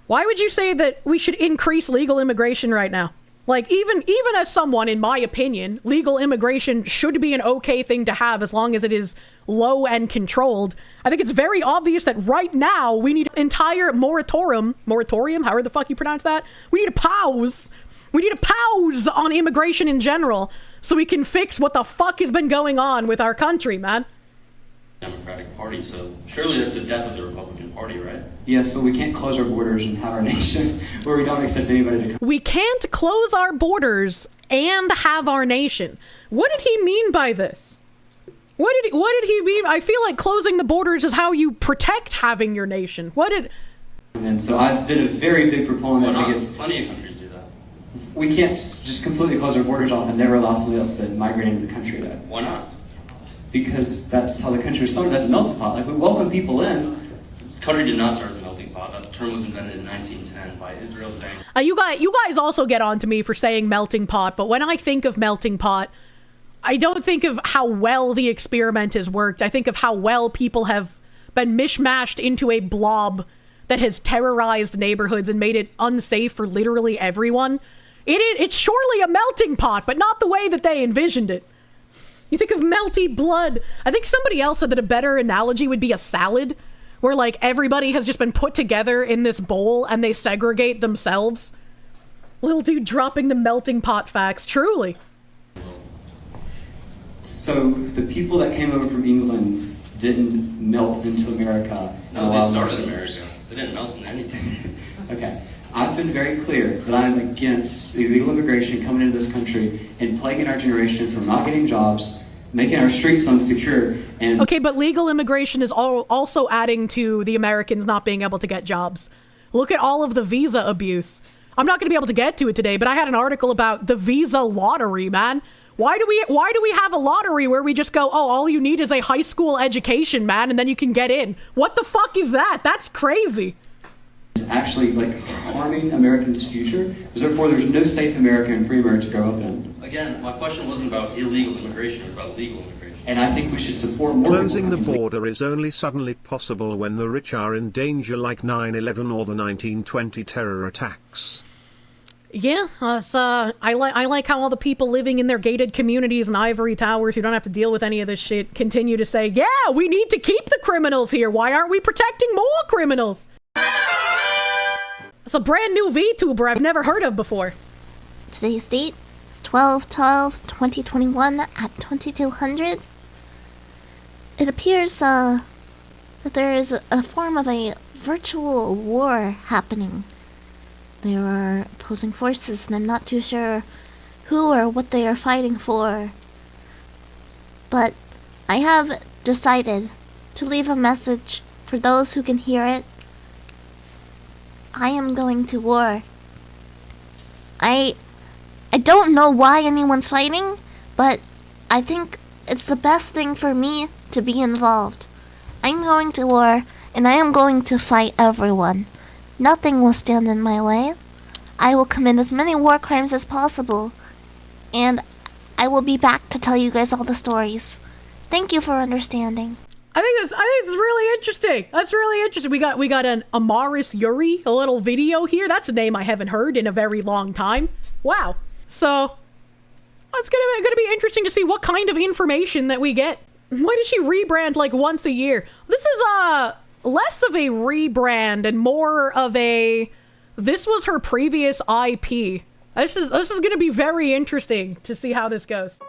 Why would you say that we should increase legal immigration right now? Like, even as someone, in my opinion, legal immigration should be an okay thing to have as long as it is low and controlled. I think it's very obvious that right now we need an entire moratorium, however the fuck you pronounce that? We need a pause. We need a pause on immigration in general so we can fix what the fuck has been going on with our country, man. Democratic Party, so surely that's the death of the Republican Party, right? Yes, but we can't close our borders and have our nation where we don't accept anybody to come. We can't close our borders and have our nation. What did he mean by this? What did he mean? I feel like closing the borders is how you protect having your nation. And so I've been a very big proponent against. Plenty of countries do that. We can't just completely close our borders off and never allow somebody else to migrate into the country. Why not? Because that's how the country was started, as a melting pot. Like, we welcome people in. This country did not start as a melting pot. That term was invented in 1910 by Israel saying. You guys also get on to me for saying melting pot, but when I think of melting pot, I don't think of how well the experiment has worked. I think of how well people have been mishmashed into a blob that has terrorized neighborhoods and made it unsafe for literally everyone. It's surely a melting pot, but not the way that they envisioned it. You think of melty blood. I think somebody else said that a better analogy would be a salad, where like everybody has just been put together in this bowl and they segregate themselves. Little dude dropping the melting pot facts, truly. So the people that came over from England didn't melt into America. No, they started America. They didn't melt into anything. Okay. I've been very clear that I'm against illegal immigration coming into this country and plaguing our generation from not getting jobs, making our streets unsecure, and... Okay, but legal immigration is also adding to the Americans not being able to get jobs. Look at all of the visa abuse. I'm not going to be able to get to it today, but I had an article about the visa lottery, man. Why do we have a lottery where we just go, oh, all you need is a high school education, man, and then you can get in? What the fuck is that? That's crazy. Actually, like, harming Americans' future, because therefore there's no safe America and free America to grow up in. Again, my question wasn't about illegal immigration, it was about legal immigration. And I think we should support more Closing the border is only suddenly possible when the rich are in danger, like 9/11 or the 1920 terror attacks. Yeah, I like how all the people living in their gated communities and ivory towers who don't have to deal with any of this shit continue to say, yeah, we need to keep the criminals here. Why aren't we protecting more criminals? It's a brand new VTuber I've never heard of before. Today's date, 12/12/2021 at 2200. It appears that there is a form of a virtual war happening. There are opposing forces, and I'm not too sure who or what they are fighting for. But I have decided to leave a message for those who can hear it. I am going to war. I don't know why anyone's fighting, but I think it's the best thing for me to be involved. I'm going to war, and I am going to fight everyone. Nothing will stand in my way. I will commit as many war crimes as possible, and I will be back to tell you guys all the stories. Thank you for understanding. I think it's really interesting. That's really interesting. We got an Amaris Yuri, a little video here. That's a name I haven't heard in a very long time. Wow. So it's gonna be interesting to see what kind of information that we get. Why does she rebrand like once a year? This is less of a rebrand and more of a this was her previous IP. This is gonna be very interesting to see how this goes.